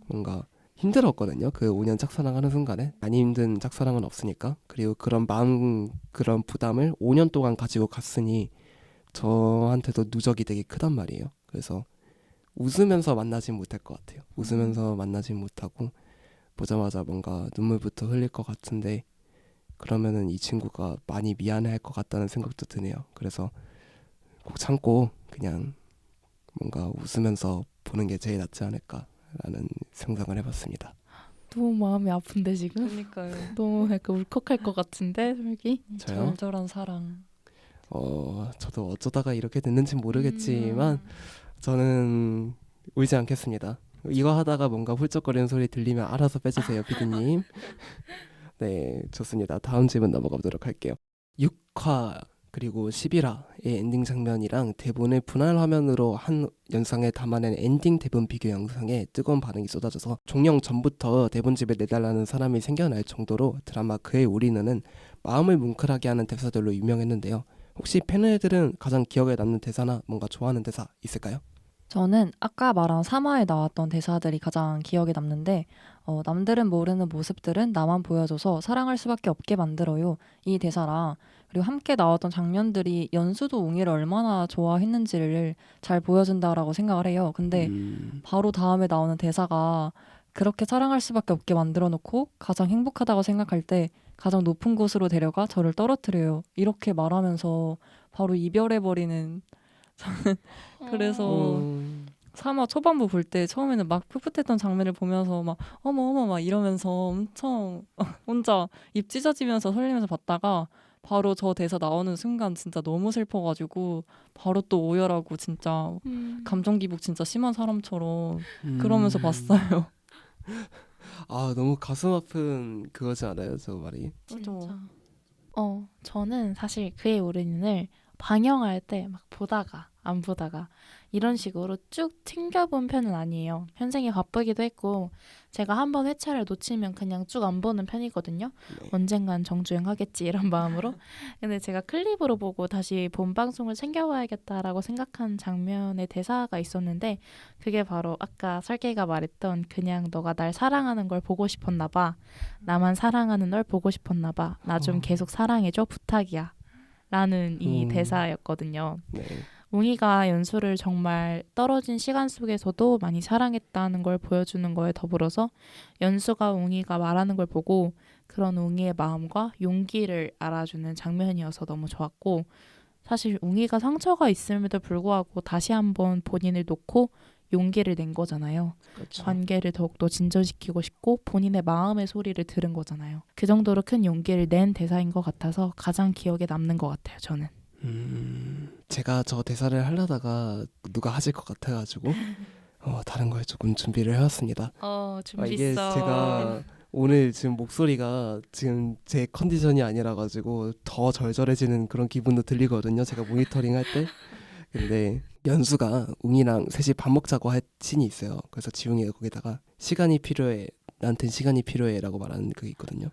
뭔가 힘들었거든요. 그 5년 짝사랑하는 순간에 안 힘든 짝사랑은 없으니까. 그리고 그런 마음 그런 부담을 5년 동안 가지고 갔으니 저한테도 누적이 되게 크단 말이에요. 그래서 웃으면서 만나진 못할 것 같아요. 웃으면서 만나진 못하고 보자마자 뭔가 눈물부터 흘릴 것 같은데 그러면은 이 친구가 많이 미안해할 것 같다는 생각도 드네요. 그래서 꼭 참고 그냥 뭔가 웃으면서 보는 게 제일 낫지 않을까라는 상상을 해봤습니다. 너무 마음이 아픈데 지금? 그러니까요. 너무 약간 울컥할 것 같은데 솔기? 저요? 절절한 사랑. 저도 어쩌다가 이렇게 됐는지 모르겠지만 저는 울지 않겠습니다. 이거 하다가 뭔가 훌쩍거리는 소리 들리면 알아서 빼주세요, 피디님. 네, 좋습니다. 다음 질문 넘어가 보도록 할게요. 6화 그리고 11화의 엔딩 장면이랑 대본을 분할 화면으로 한 영상에 담아낸 엔딩 대본 비교 영상에 뜨거운 반응이 쏟아져서 종영 전부터 대본집에 내달라는 사람이 생겨날 정도로 드라마 그의 우리는은 마음을 뭉클하게 하는 대사들로 유명했는데요. 혹시 팬들은 가장 기억에 남는 대사나 뭔가 좋아하는 대사 있을까요? 저는 아까 말한 3화에 나왔던 대사들이 가장 기억에 남는데 남들은 모르는 모습들은 나만 보여줘서 사랑할 수밖에 없게 만들어요. 이 대사랑 그리고 함께 나왔던 장면들이 연수도 웅이를 얼마나 좋아했는지를 잘 보여준다라고 생각을 해요. 근데 바로 다음에 나오는 대사가 그렇게 사랑할 수밖에 없게 만들어 놓고 가장 행복하다고 생각할 때 가장 높은 곳으로 데려가 저를 떨어뜨려요. 이렇게 말하면서 바로 이별해버리는 저는 그래서 3화 초반부 볼 때 처음에는 막 풋풋했던 장면을 보면서 막 어머 막 이러면서 엄청 혼자 입 찢어지면서 설레면서 봤다가 바로 저 대사 나오는 순간 진짜 너무 슬퍼가지고 바로 또 오열하고 진짜 감정 기복 진짜 심한 사람처럼 그러면서 봤어요. 아 너무 가슴 아픈 그거지 않아요, 저 말이? 진짜. 저는 사실 그의 오르는을 방영할 때 막 보다가 안 보다가 이런 식으로 쭉 챙겨본 편은 아니에요. 현생이 바쁘기도 했고 제가 한번 회차를 놓치면 그냥 쭉 안 보는 편이거든요. 네. 언젠간 정주행하겠지 이런 마음으로. 근데 제가 클립으로 보고 다시 본 방송을 챙겨봐야겠다라고 생각한 장면의 대사가 있었는데 그게 바로 아까 설계가 말했던 그냥 너가 날 사랑하는 걸 보고 싶었나 봐. 나만 사랑하는 널 보고 싶었나 봐. 나 좀 계속 사랑해줘 부탁이야. 라는 이 대사였거든요. 네. 웅이가 연수를 정말 떨어진 시간 속에서도 많이 사랑했다는 걸 보여주는 거에 더불어서 연수가 웅이가 말하는 걸 보고 그런 웅이의 마음과 용기를 알아주는 장면이어서 너무 좋았고 사실 웅이가 상처가 있음에도 불구하고 다시 한번 본인을 놓고 용기를 낸 거잖아요. 그렇죠. 관계를 더욱더 진전시키고 싶고 본인의 마음의 소리를 들은 거잖아요. 그 정도로 큰 용기를 낸 대사인 것 같아서 가장 기억에 남는 것 같아요. 저는. 제가 저 대사를 하려다가 누가 하실 것 같아가지고 다른 거에 조금 준비를 해왔습니다. 이게 제가 오늘 지금 목소리가 지금 제 컨디션이 아니라 가지고 더 절절해지는 그런 기분도 들리거든요. 제가 모니터링 할 때. 근데 연수가 웅이랑 셋이 밥 먹자고 할 씬이 있어요. 그래서 지웅이가 거기다가 시간이 필요해, 나한텐 시간이 필요해라고 말하는 그게 있거든요.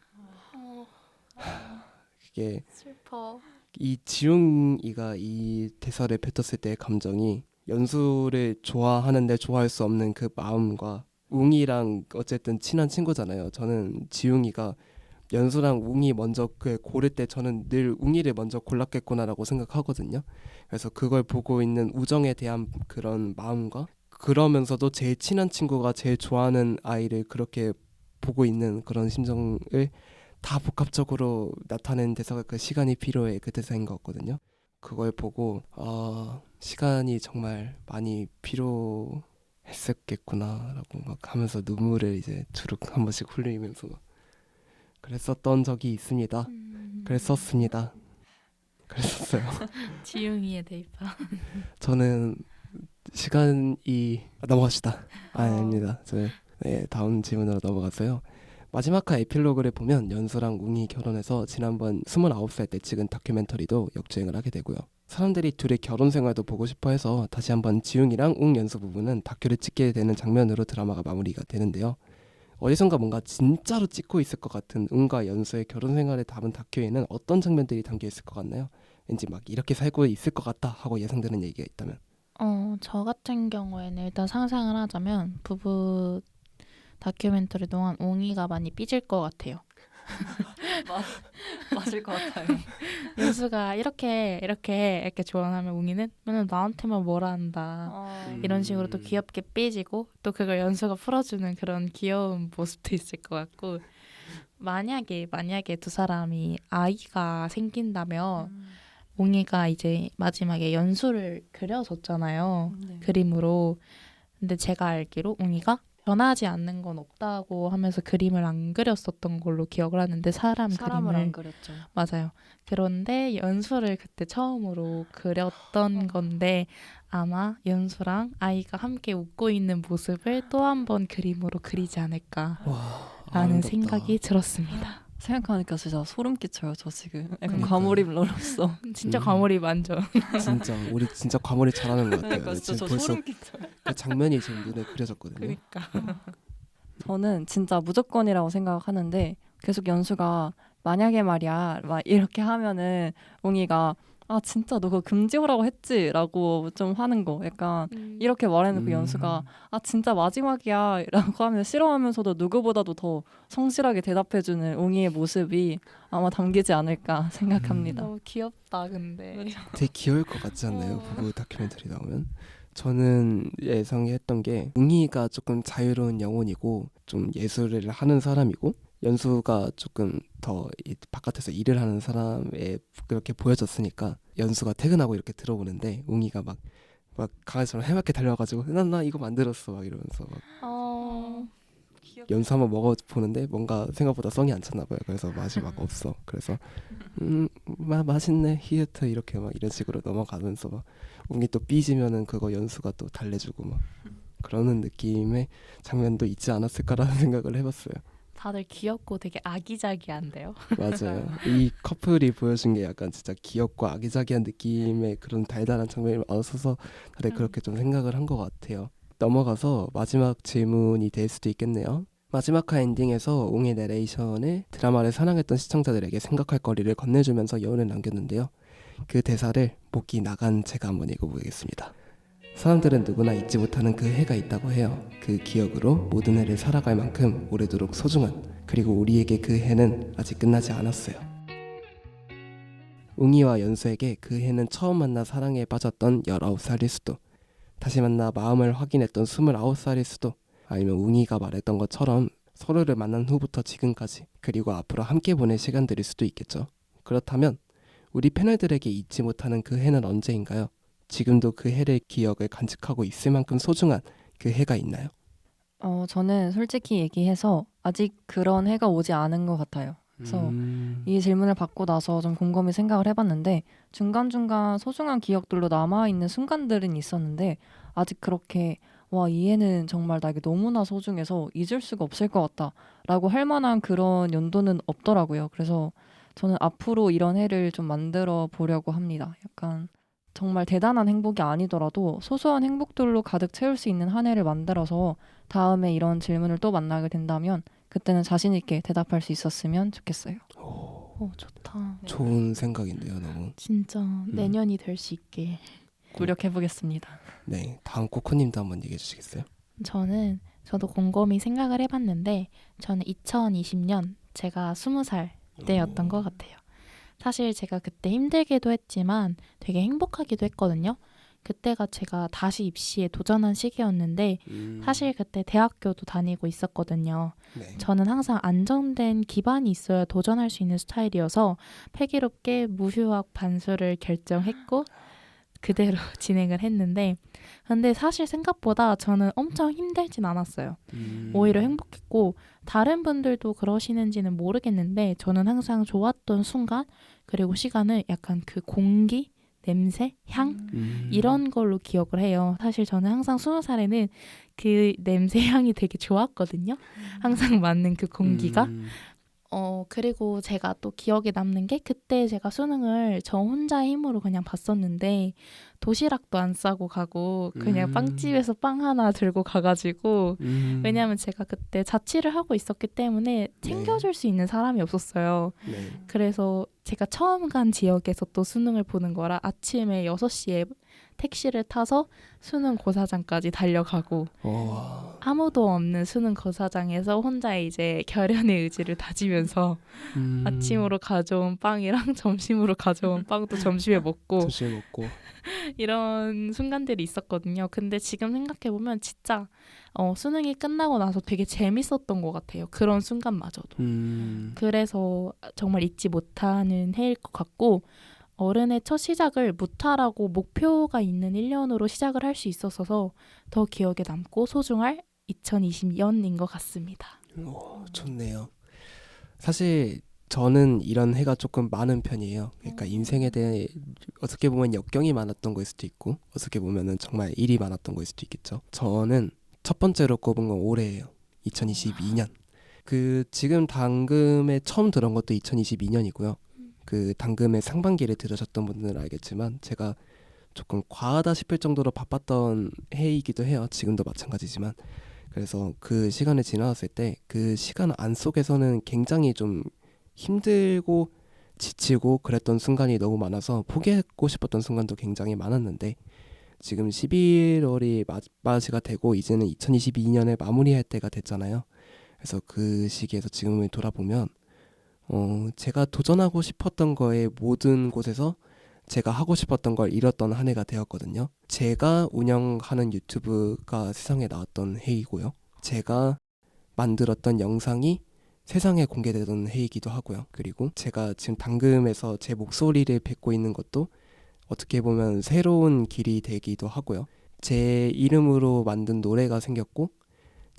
그게 슬퍼. 이 지웅이가 이 대사를 뱉었을 때의 감정이 연수를 좋아하는데 좋아할 수 없는 그 마음과 웅이랑 어쨌든 친한 친구잖아요. 저는 지웅이가 연수랑 웅이 먼저 그 고를 때 저는 늘 웅이를 먼저 골랐겠구나라고 생각하거든요. 그래서 그걸 보고 있는 우정에 대한 그런 마음과 그러면서도 제일 친한 친구가 제일 좋아하는 아이를 그렇게 보고 있는 그런 심정을 다 복합적으로 나타낸 대사가 그 시간이 필요해 그 대사인 것 같거든요. 그걸 보고 시간이 정말 많이 필요했었겠구나라고 막 하면서 눈물을 이제 주룩 한 번씩 흘리면서 그랬었던 적이 있습니다. 그랬었습니다. 그랬었어요. 지웅이의 대입파. 저는 시간이 넘어갑시다. 아닙니다. 다음 질문으로 넘어갔어요. 마지막 화 에필로그를 보면 연수랑 웅이 결혼해서 지난번 29살 때 찍은 다큐멘터리도 역주행을 하게 되고요. 사람들이 둘의 결혼 생활도 보고 싶어 해서 다시 한번 지웅이랑 웅 연수 부부는 다큐를 찍게 되는 장면으로 드라마가 마무리가 되는데요. 어디선가 뭔가 진짜로 찍고 있을 것 같은 웅과 연수의 결혼 생활을 담은 다큐에는 어떤 장면들이 담겨 있을 것 같나요? 왠지 막 이렇게 살고 있을 것 같다 하고 예상되는 얘기가 있다면? 저 같은 경우에는 일단 상상을 하자면 부부 다큐멘터리 동안 웅이가 많이 삐질 것 같아요. 맞을 것 같아요. 연수가 이렇게 조언하면 웅이는 맨날 나한테만 뭐라 한다. 이런 식으로 또 귀엽게 삐지고 또 그걸 연수가 풀어주는 그런 귀여운 모습도 있을 것 같고 만약에 두 사람이 아이가 생긴다면 웅이가 이제 마지막에 연수를 그려줬잖아요. 네. 그림으로. 근데 제가 알기로 웅이가 변하지 않는 건 없다고 하면서 그림을 안 그렸었던 걸로 기억을 하는데 사람을 그림을 안 그렸죠. 맞아요. 그런데 연수를 그때 처음으로 그렸던 건데 아마 연수랑 아이가 함께 웃고 있는 모습을 또 한 번 그림으로 그리지 않을까라는 아름답다. 생각이 들었습니다. 생각하니까 진짜 소름 끼쳐요. 저 지금 약간 그러니까요. 과몰입러로서. 진짜 과몰입 완전. 진짜 우리 진짜 과몰이 잘하는 것 같아요. 그러니까 진짜 지금 저 벌써 소름 끼쳐요. 그 장면이 지금 눈에 그려졌거든요. 그러니까. 저는 진짜 무조건이라고 생각하는데 계속 연수가 만약에 말이야 막 이렇게 하면은 웅이가 진짜 너 그거 금지어라고 했지? 라고 좀 하는 거 약간 이렇게 말해놓고 연수가 진짜 마지막이야 라고 하면 싫어하면서도 누구보다도 더 성실하게 대답해주는 웅이의 모습이 아마 담기지 않을까 생각합니다. 너무 귀엽다 근데. 되게 귀여울 것 같지 않나요? 부부 다큐멘터리 나오면? 저는 예상했던 게 웅이가 조금 자유로운 영혼이고 좀 예술을 하는 사람이고 연수가 조금 더 바깥에서 일을 하는 사람에 그렇게 보여졌으니까 연수가 퇴근하고 이렇게 들어오는데 웅이가 막 강아지처럼 해맑게 달려와가지고 나 이거 만들었어 막 이러면서 막 연수 한번 먹어보는데 뭔가 생각보다 성이 안 찼나 봐요. 그래서 맛이 막 없어. 그래서 맛있네 히읗 이렇게 막 이런 식으로 넘어가면서 막 웅이 또 삐지면은 그거 연수가 또 달래주고 막 그러는 느낌의 장면도 있지 않았을까라는 생각을 해봤어요. 다들 귀엽고 되게 아기자기한데요. 맞아요. 이 커플이 보여준 게 약간 진짜 귀엽고 아기자기한 느낌의 그런 달달한 장면이 많아서 다들 그렇게 좀 생각을 한 것 같아요. 넘어가서 마지막 질문이 될 수도 있겠네요. 마지막 화 엔딩에서 웅의 내레이션을 드라마를 사랑했던 시청자들에게 생각할 거리를 건네주면서 여운을 남겼는데요. 그 대사를 목이 나간 제가 한번 읽어보겠습니다. 사람들은 누구나 잊지 못하는 그 해가 있다고 해요. 그 기억으로 모든 해를 살아갈 만큼 오래도록 소중한, 그리고 우리에게 그 해는 아직 끝나지 않았어요. 웅이와 연수에게 그 해는 처음 만나 사랑에 빠졌던 19살일 수도, 다시 만나 마음을 확인했던 29살일 수도, 아니면 웅이가 말했던 것처럼 서로를 만난 후부터 지금까지, 그리고 앞으로 함께 보낼 시간들일 수도 있겠죠. 그렇다면 우리 패널들에게 잊지 못하는 그 해는 언제인가요? 지금도 그 해를 기억을 간직하고 있을 만큼 소중한 그 해가 있나요? 저는 솔직히 얘기해서 아직 그런 해가 오지 않은 것 같아요. 그래서 이 질문을 받고 나서 좀 곰곰이 생각을 해봤는데 중간중간 소중한 기억들로 남아있는 순간들은 있었는데 아직 그렇게 와, 이 해는 정말 나에게 너무나 소중해서 잊을 수가 없을 것 같다 라고 할 만한 그런 연도는 없더라고요. 그래서 저는 앞으로 이런 해를 좀 만들어 보려고 합니다. 약간 정말 대단한 행복이 아니더라도 소소한 행복들로 가득 채울 수 있는 한 해를 만들어서 다음에 이런 질문을 또 만나게 된다면 그때는 자신 있게 대답할 수 있었으면 좋겠어요. 좋다. 좋은 생각인데요, 너무. 진짜 내년이 될 수 있게. 노력해보겠습니다. 네, 다음 코코님도 한번 얘기해 주시겠어요? 저도 곰곰이 생각을 해봤는데 저는 2020년 제가 20살 때였던 것 같아요. 사실 제가 그때 힘들기도 했지만 되게 행복하기도 했거든요. 그때가 제가 다시 입시에 도전한 시기였는데 사실 그때 대학교도 다니고 있었거든요. 네. 저는 항상 안정된 기반이 있어야 도전할 수 있는 스타일이어서 패기롭게 무휴학 반수를 결정했고 그대로 진행을 했는데 근데 사실 생각보다 저는 엄청 힘들진 않았어요. 오히려 행복했고 다른 분들도 그러시는지는 모르겠는데 저는 항상 좋았던 순간 그리고 시간을 약간 그 공기, 냄새, 향 이런 걸로 기억을 해요. 사실 저는 항상 20살에는 그 냄새 향이 되게 좋았거든요. 항상 맞는 그 공기가. 그리고 제가 또 기억에 남는 게 그때 제가 수능을 저 혼자의 힘으로 그냥 봤었는데 도시락도 안 싸고 가고 그냥 빵집에서 빵 하나 들고 가가지고 왜냐면 제가 그때 자취를 하고 있었기 때문에 챙겨줄 수 있는 사람이 없었어요. 네. 그래서 제가 처음 간 지역에서 또 수능을 보는 거라 아침에 6시에 택시를 타서 수능 고사장까지 달려가고 아무도 없는 수능 고사장에서 혼자 이제 결연의 의지를 다지면서 아침으로 가져온 빵이랑 점심으로 가져온 빵도 점심에 먹고 이런 순간들이 있었거든요. 근데 지금 생각해보면 진짜 수능이 끝나고 나서 되게 재밌었던 것 같아요. 그런 순간마저도. 그래서 정말 잊지 못하는 해일 것 같고 어른의 첫 시작을 무탈하고 목표가 있는 1년으로 시작을 할 수 있었어서 더 기억에 남고 소중할 2020년인 것 같습니다. 좋네요. 사실 저는 이런 해가 조금 많은 편이에요. 그러니까 인생에 대해 어떻게 보면 역경이 많았던 거일 수도 있고 어떻게 보면은 정말 일이 많았던 거일 수도 있겠죠. 저는 첫 번째로 꼽은 건 올해예요. 2022년. 그 지금 당금에 처음 들은 것도 2022년이고요. 그 당금의 상반기를 들으셨던 분들은 알겠지만 제가 조금 과하다 싶을 정도로 바빴던 해이기도 해요. 지금도 마찬가지지만. 그래서 그 시간을 지나왔을 때 그 시간 안 속에서는 굉장히 좀 힘들고 지치고 그랬던 순간이 너무 많아서 포기하고 싶었던 순간도 굉장히 많았는데 지금 11월이 맞이가 되고 이제는 2022년을 마무리할 때가 됐잖아요. 그래서 그 시기에서 지금을 돌아보면 제가 도전하고 싶었던 거에 모든 곳에서 제가 하고 싶었던 걸 이뤘던 한 해가 되었거든요. 제가 운영하는 유튜브가 세상에 나왔던 해이고요. 제가 만들었던 영상이 세상에 공개되던 해이기도 하고요. 그리고 제가 지금 당금에서 제 목소리를 뱉고 있는 것도 어떻게 보면 새로운 길이 되기도 하고요. 제 이름으로 만든 노래가 생겼고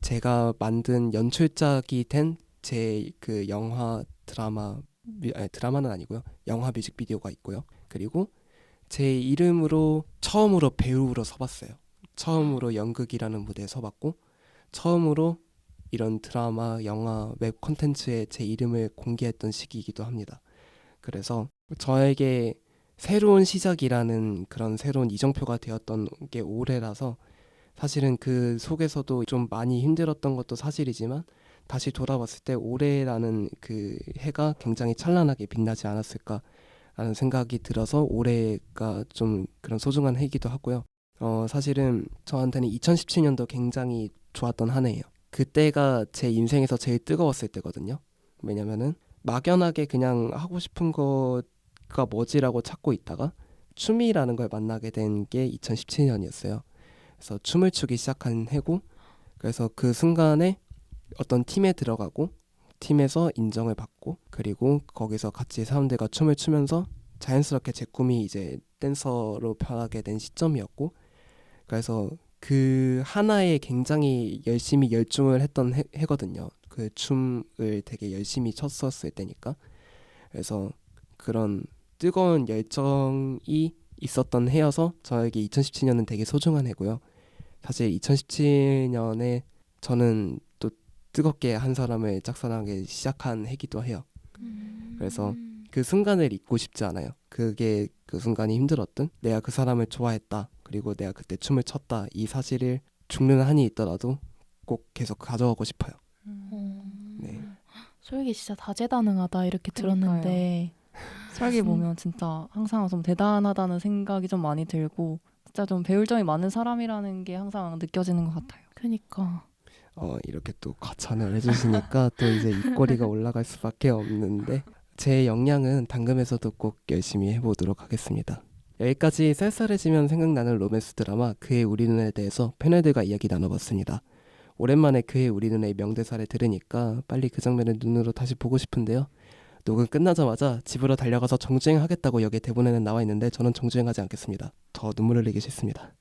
제가 만든 연출작이 된 제 그 영화 드라마는 아니고요. 영화 뮤직비디오가 있고요. 그리고 제 이름으로 처음으로 배우로 서봤어요. 처음으로 연극이라는 무대에 서봤고 처음으로 이런 드라마, 영화, 웹 콘텐츠에 제 이름을 공개했던 시기이기도 합니다. 그래서 저에게 새로운 시작이라는 그런 새로운 이정표가 되었던 게 올해라서 사실은 그 속에서도 좀 많이 힘들었던 것도 사실이지만 다시 돌아봤을 때 올해라는 그 해가 굉장히 찬란하게 빛나지 않았을까라는 생각이 들어서 올해가 좀 그런 소중한 해이기도 하고요. 사실은 저한테는 2017년도 굉장히 좋았던 한 해예요. 그때가 제 인생에서 제일 뜨거웠을 때거든요. 왜냐면은 막연하게 그냥 하고 싶은 거가 뭐지라고 찾고 있다가 춤이라는 걸 만나게 된 게 2017년이었어요. 그래서 춤을 추기 시작한 해고 그래서 그 순간에 어떤 팀에 들어가고 팀에서 인정을 받고 그리고 거기서 같이 사람들과 춤을 추면서 자연스럽게 제 꿈이 이제 댄서로 변하게 된 시점이었고 그래서 그 하나에 굉장히 열심히 열중을 했던 해거든요. 그 춤을 되게 열심히 췄었을 때니까. 그래서 그런 뜨거운 열정이 있었던 해여서 저에게 2017년은 되게 소중한 해고요. 사실 2017년에 저는 또 뜨겁게 한 사람을 짝사랑하기 시작한 해기도 해요. 그래서 그 순간을 잊고 싶지 않아요. 그게 그 순간이 힘들었든 내가 그 사람을 좋아했다. 그리고 내가 그때 춤을 췄다. 이 사실을 죽는 한이 있더라도 꼭 계속 가져가고 싶어요. 네. 솔기 진짜 다재다능하다 이렇게 들었는데 설기 보면 진짜 항상 좀 대단하다는 생각이 좀 많이 들고 진짜 좀 배울 점이 많은 사람이라는 게 항상 느껴지는 것 같아요. 그니까 이렇게 또 과찬을 해주시니까 또 이제 입꼬리가 올라갈 수밖에 없는데 제 역량은 당금에서도 꼭 열심히 해보도록 하겠습니다. 여기까지 쌀쌀해지면 생각나는 로맨스 드라마 그의 우리 눈에 대해서 패널들과 이야기 나눠봤습니다. 오랜만에 그의 우리 눈의 명대사를 들으니까 빨리 그 장면을 눈으로 다시 보고 싶은데요. 녹음 끝나자마자 집으로 달려가서 정주행하겠다고 여기 대본에는 나와 있는데 저는 정주행하지 않겠습니다. 더 눈물 흘리기 싫습니다.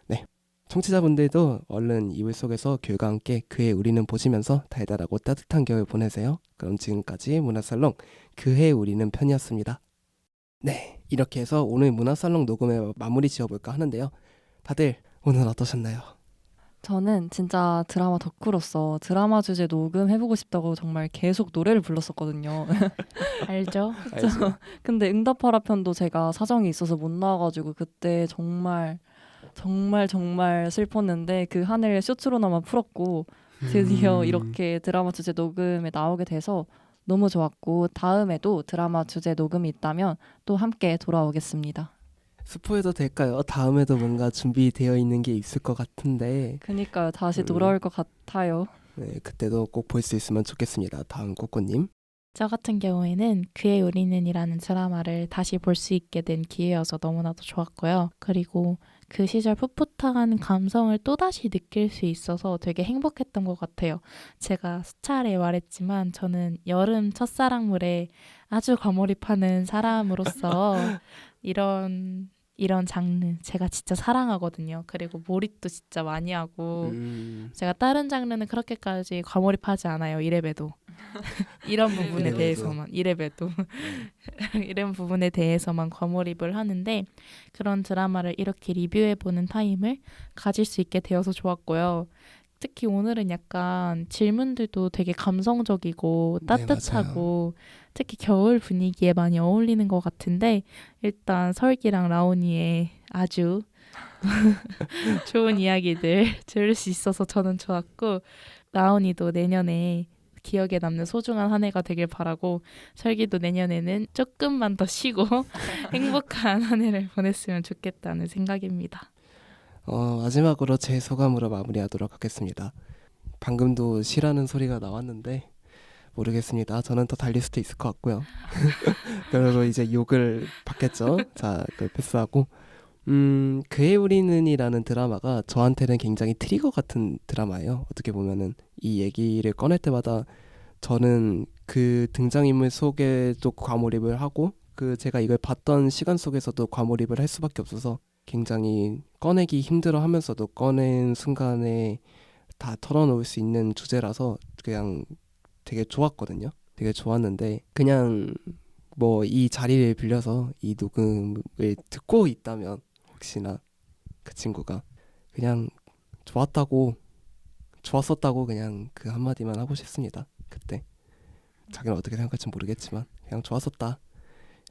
네, 청취자분들도 얼른 이불 속에서 귤과 함께 그의 우리는 보시면서 달달하고 따뜻한 겨울 보내세요. 그럼 지금까지 문화살롱 그의 우리는 편이었습니다. 네, 이렇게 해서 오늘 문화살롱 녹음에 마무리 지어볼까 하는데요. 다들 오늘 어떠셨나요? 저는 진짜 드라마 덕후로서 드라마 주제 녹음해보고 싶다고 정말 계속 노래를 불렀었거든요. 알죠? 알죠? 근데 응답하라 편도 제가 사정이 있어서 못 나와가지고 그때 정말 슬펐는데 그 한 해를 쇼츠로나마 풀었고 드디어 이렇게 드라마 주제 녹음에 나오게 돼서 너무 좋았고 다음에도 드라마 주제 녹음이 있다면 또 함께 돌아오겠습니다. 스포해도 될까요? 다음에도 뭔가 준비되어 있는 게 있을 것 같은데 그니까요. 다시 돌아올 것 같아요. 네, 그때도 꼭 볼 수 있으면 좋겠습니다. 다음 꼬꼬님. 저 같은 경우에는 그의 우리는이라는 드라마를 다시 볼 수 있게 된 기회여서 너무나도 좋았고요. 그리고 그 시절 풋풋한 감성을 또다시 느낄 수 있어서 되게 행복했던 것 같아요. 제가 수차례 말했지만 저는 여름 첫사랑물에 아주 과몰입하는 사람으로서 이런 장르 제가 진짜 사랑하거든요. 그리고 몰입도 진짜 많이 하고 제가 다른 장르는 그렇게까지 과몰입하지 않아요. 이래봬도 이런 부분에 이래봬도. 대해서만 이래봬도 이런 부분에 대해서만 과몰입을 하는데 그런 드라마를 이렇게 리뷰해보는 타임을 가질 수 있게 되어서 좋았고요. 특히 오늘은 약간 질문들도 되게 감성적이고 네, 따뜻하고 특히 겨울 분위기에 많이 어울리는 것 같은데 일단 설기랑 라온이의 아주 좋은 이야기들 들을 수 있어서 저는 좋았고 라온이도 내년에 기억에 남는 소중한 한 해가 되길 바라고 설기도 내년에는 조금만 더 쉬고 행복한 한 해를 보냈으면 좋겠다는 생각입니다. 마지막으로 제 소감으로 마무리하도록 하겠습니다. 방금도 쉬라는 소리가 나왔는데 모르겠습니다. 저는 더 달릴 수도 있을 것 같고요. 그리고 이제 욕을 받겠죠. 자, 그걸 패스하고 그의 우리는이라는 드라마가 저한테는 굉장히 트리거 같은 드라마예요. 어떻게 보면은 이 얘기를 꺼낼 때마다 저는 그 등장인물 속에도 과몰입을 하고 그 제가 이걸 봤던 시간 속에서도 과몰입을 할 수밖에 없어서 굉장히 꺼내기 힘들어 하면서도 꺼낸 순간에 다 털어놓을 수 있는 주제라서 그냥 되게 좋았거든요. 되게 좋았는데 그냥 뭐 이 자리를 빌려서 이 녹음을 듣고 있다면 혹시나 그 친구가 그냥 좋았었다고 그냥 그 한마디만 하고 싶습니다. 그때 자기는 어떻게 생각할지 모르겠지만 그냥 좋았었다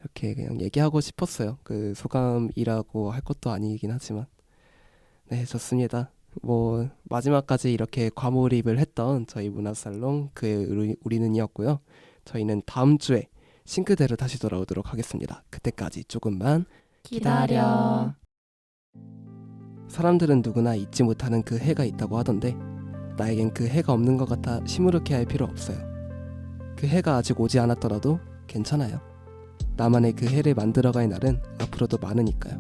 이렇게 그냥 얘기하고 싶었어요. 그 소감이라고 할 것도 아니긴 하지만 네, 좋습니다. 뭐 마지막까지 이렇게 과몰입을 했던 저희 문화살롱 그의 우리는이었고요. 저희는 다음 주에 싱크대로 다시 돌아오도록 하겠습니다. 그때까지 조금만 기다려. 사람들은 누구나 잊지 못하는 그 해가 있다고 하던데 나에겐 그 해가 없는 것 같아 시무룩해 할 필요 없어요. 그 해가 아직 오지 않았더라도 괜찮아요. 나만의 그 해를 만들어갈 날은 앞으로도 많으니까요.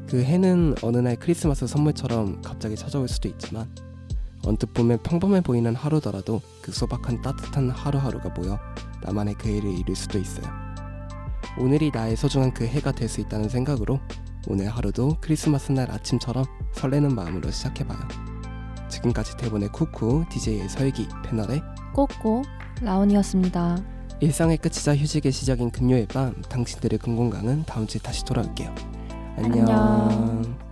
그 해는 어느 날 크리스마스 선물처럼 갑자기 찾아올 수도 있지만 언뜻 보면 평범해 보이는 하루더라도 그 소박한 따뜻한 하루하루가 모여 나만의 그 해를 이룰 수도 있어요. 오늘이 나의 소중한 그 해가 될 수 있다는 생각으로 오늘 하루도 크리스마스 날 아침처럼 설레는 마음으로 시작해봐요. 지금까지 대본의 쿠쿠, DJ의 설기, 패널의 꼬꼬. 라온이었습니다. 일상의 끝이자 휴식의 시작인 금요일 밤 당신들의 금공강은 다음 주에 다시 돌아올게요. 안녕.